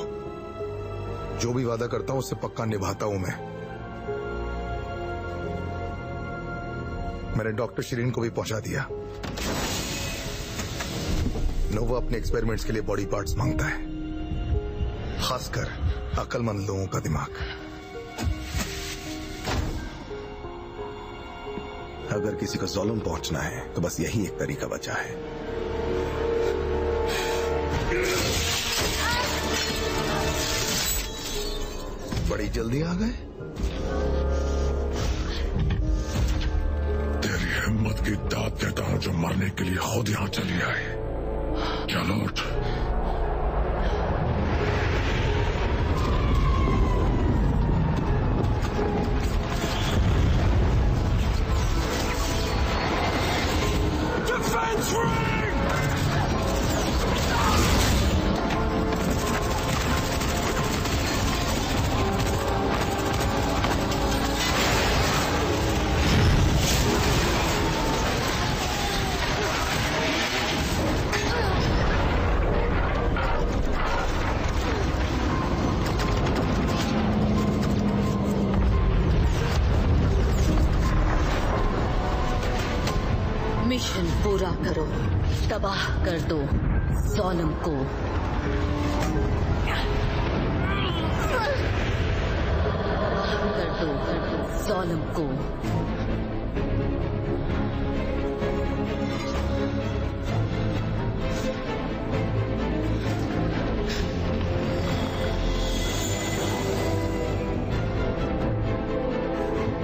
जो भी वादा करता हूं उससे पक्का निभाता हूं मैं। मैंने डॉक्टर शिरीन को भी पहुंचा दिया। नोवा अपने एक्सपेरिमेंट्स के लिए बॉडी पार्ट्स मांगता है, खासकर अक्लमंद लोगों का दिमाग। अगर किसी को ज़ोलम पहुंचना है तो बस यही एक तरीका बचा है। बड़ी जल्दी आ गए। तेरी हिम्मत की दाद देता हूं जो मरने के लिए खुद यहां चली आई। चलो उठ। Defense ring! मिशन पूरा करो, तबाह कर दो ज़ोलम को। कर दो ज़ोलम को।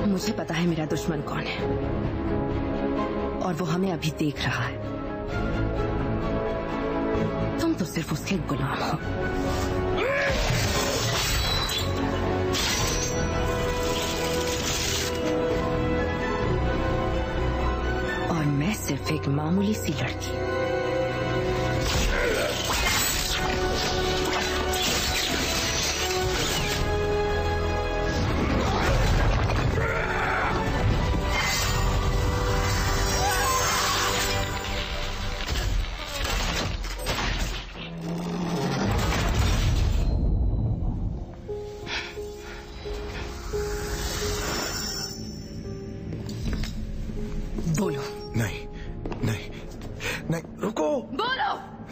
मुझे पता है मेरा दुश्मन कौन है, और वो हमें अभी देख रहा है। तुम तो सिर्फ उसके गुलाम हो। और मैं सिर्फ एक मामूली सी लड़की।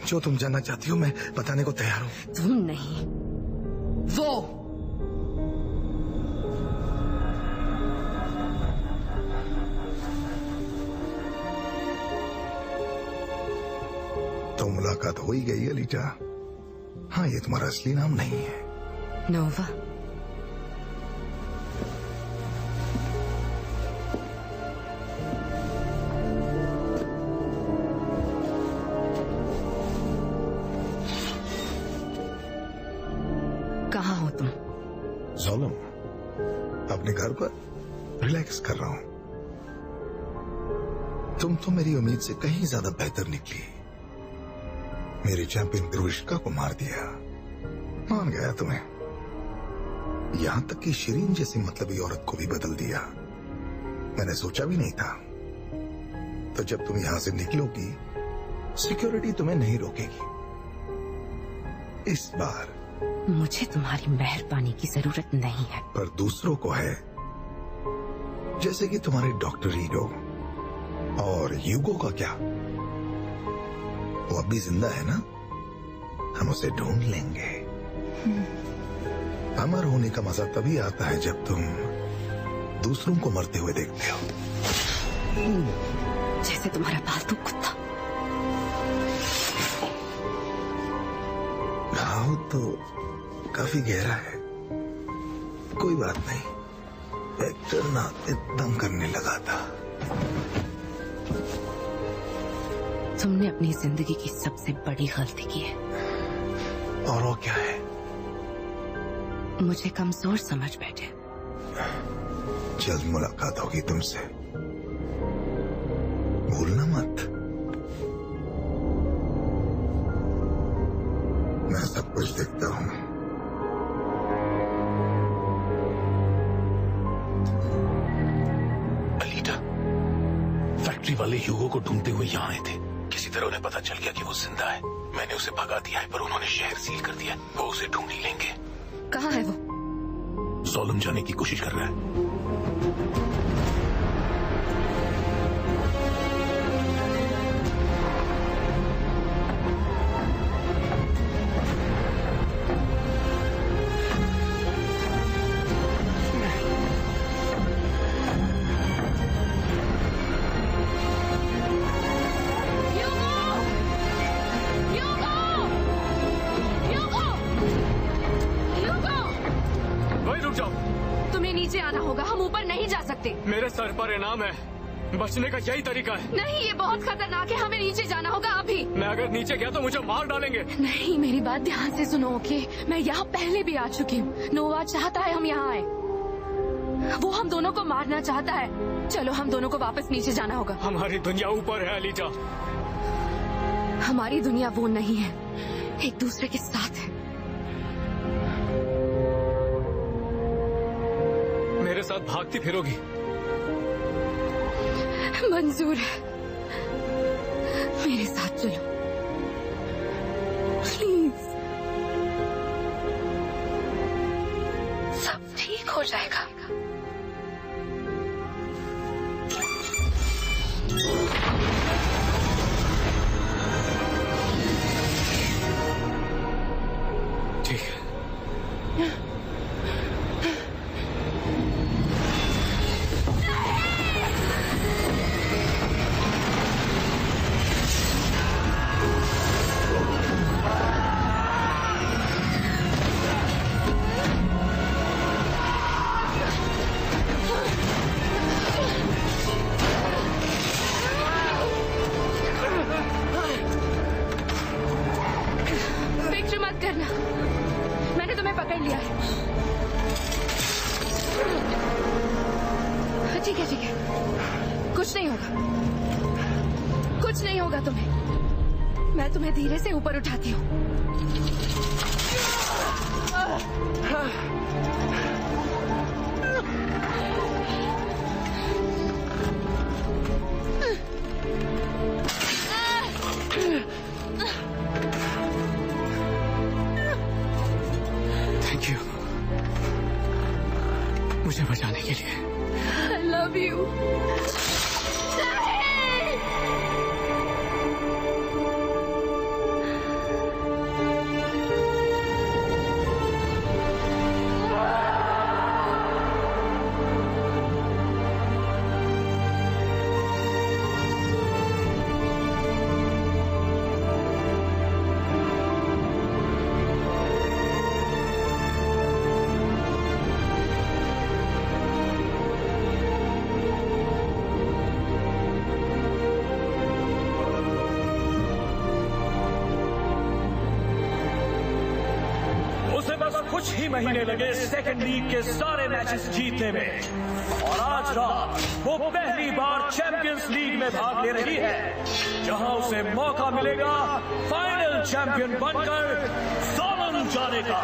जो तुम जानना चाहती हो मैं बताने को तैयार हूं। तुम नहीं, वो। तो मुलाकात हो ही गई है लीटा। हाँ, ये तुम्हारा असली नाम नहीं है। नोवा। कहाँ हो तुम? ज़ोलम, अपने घर पर रिलैक्स कर रहा हूं। तुम तो मेरी उम्मीद से कहीं ज्यादा बेहतर निकली। मेरे चैंपियन ग्रुइश्का को मार दिया, मान गया तुम्हें। यहां तक कि शिरीन जैसी मतलबी औरत को भी बदल दिया। मैंने सोचा भी नहीं था। तो जब तुम यहां से निकलोगी, सिक्योरिटी तुम्हें नहीं रोकेगी। इस बार मुझे तुम्हारी मेहरबानी की जरूरत नहीं है, पर दूसरों को है, जैसे कि तुम्हारे डॉक्टर रीडो। और ह्यूगो का क्या? वो अब भी जिंदा है ना? हम उसे ढूंढ लेंगे। अमर होने का मजा तभी आता है जब तुम दूसरों को मरते हुए देखते हो। जैसे तुम्हारा पालतू कुत्ता। घाव तो काफी गहरा है। कोई बात नहीं, वेक्टर ना एकदम करने लगा था। तुमने अपनी जिंदगी की सबसे बड़ी गलती की है। और वो क्या है? मुझे कमजोर समझ बैठे। जल्द मुलाकात होगी तुमसे, भूलना मत। मैं सब कुछ देखता हूँ। अलीटा, फैक्ट्री वाले ह्यूगो को ढूंढते हुए यहाँ आए थे। किसी तरह उन्हें पता चल गया कि वो जिंदा है। मैंने उसे भगा दिया है, पर उन्होंने शहर सील कर दिया। वो उसे ढूंढ ही लेंगे। कहाँ है वो? सोलम जाने की कोशिश कर रहा है। मेरे सर पर इनाम है, बचने का यही तरीका है। नहीं, ये बहुत खतरनाक है, हमें नीचे जाना होगा अभी। मैं अगर नीचे गया तो मुझे मार डालेंगे। नहीं, मेरी बात ध्यान से सुनो, ओके? मैं यहाँ पहले भी आ चुकी हूँ। नोवा चाहता है हम यहाँ आए। वो हम दोनों को मारना चाहता है। चलो, हम दोनों को वापस नीचे जाना होगा। हमारी दुनिया ऊपर है अलीजा। हमारी दुनिया वो नहीं है, एक दूसरे के साथ है। मेरे साथ भागती फिरोगी? मंजूर है, मेरे साथ चलो प्लीज। सब ठीक हो जाएगा। ठीक है। मैंने तुम्हें पकड़ लिया है। ठीक है, ठीक है, कुछ नहीं होगा, कुछ नहीं होगा तुम्हें। मैं तुम्हें धीरे से ऊपर उठाती हूँ। थैंक यू मुझे बचाने के लिए। I love you. कुछ ही महीने लगे सेकंड लीग के सारे मैचेस जीतने में, और आज रात वो पहली बार चैंपियंस लीग में भाग ले रही है, जहां उसे मौका मिलेगा फाइनल चैंपियन बनकर सोलन जाने का।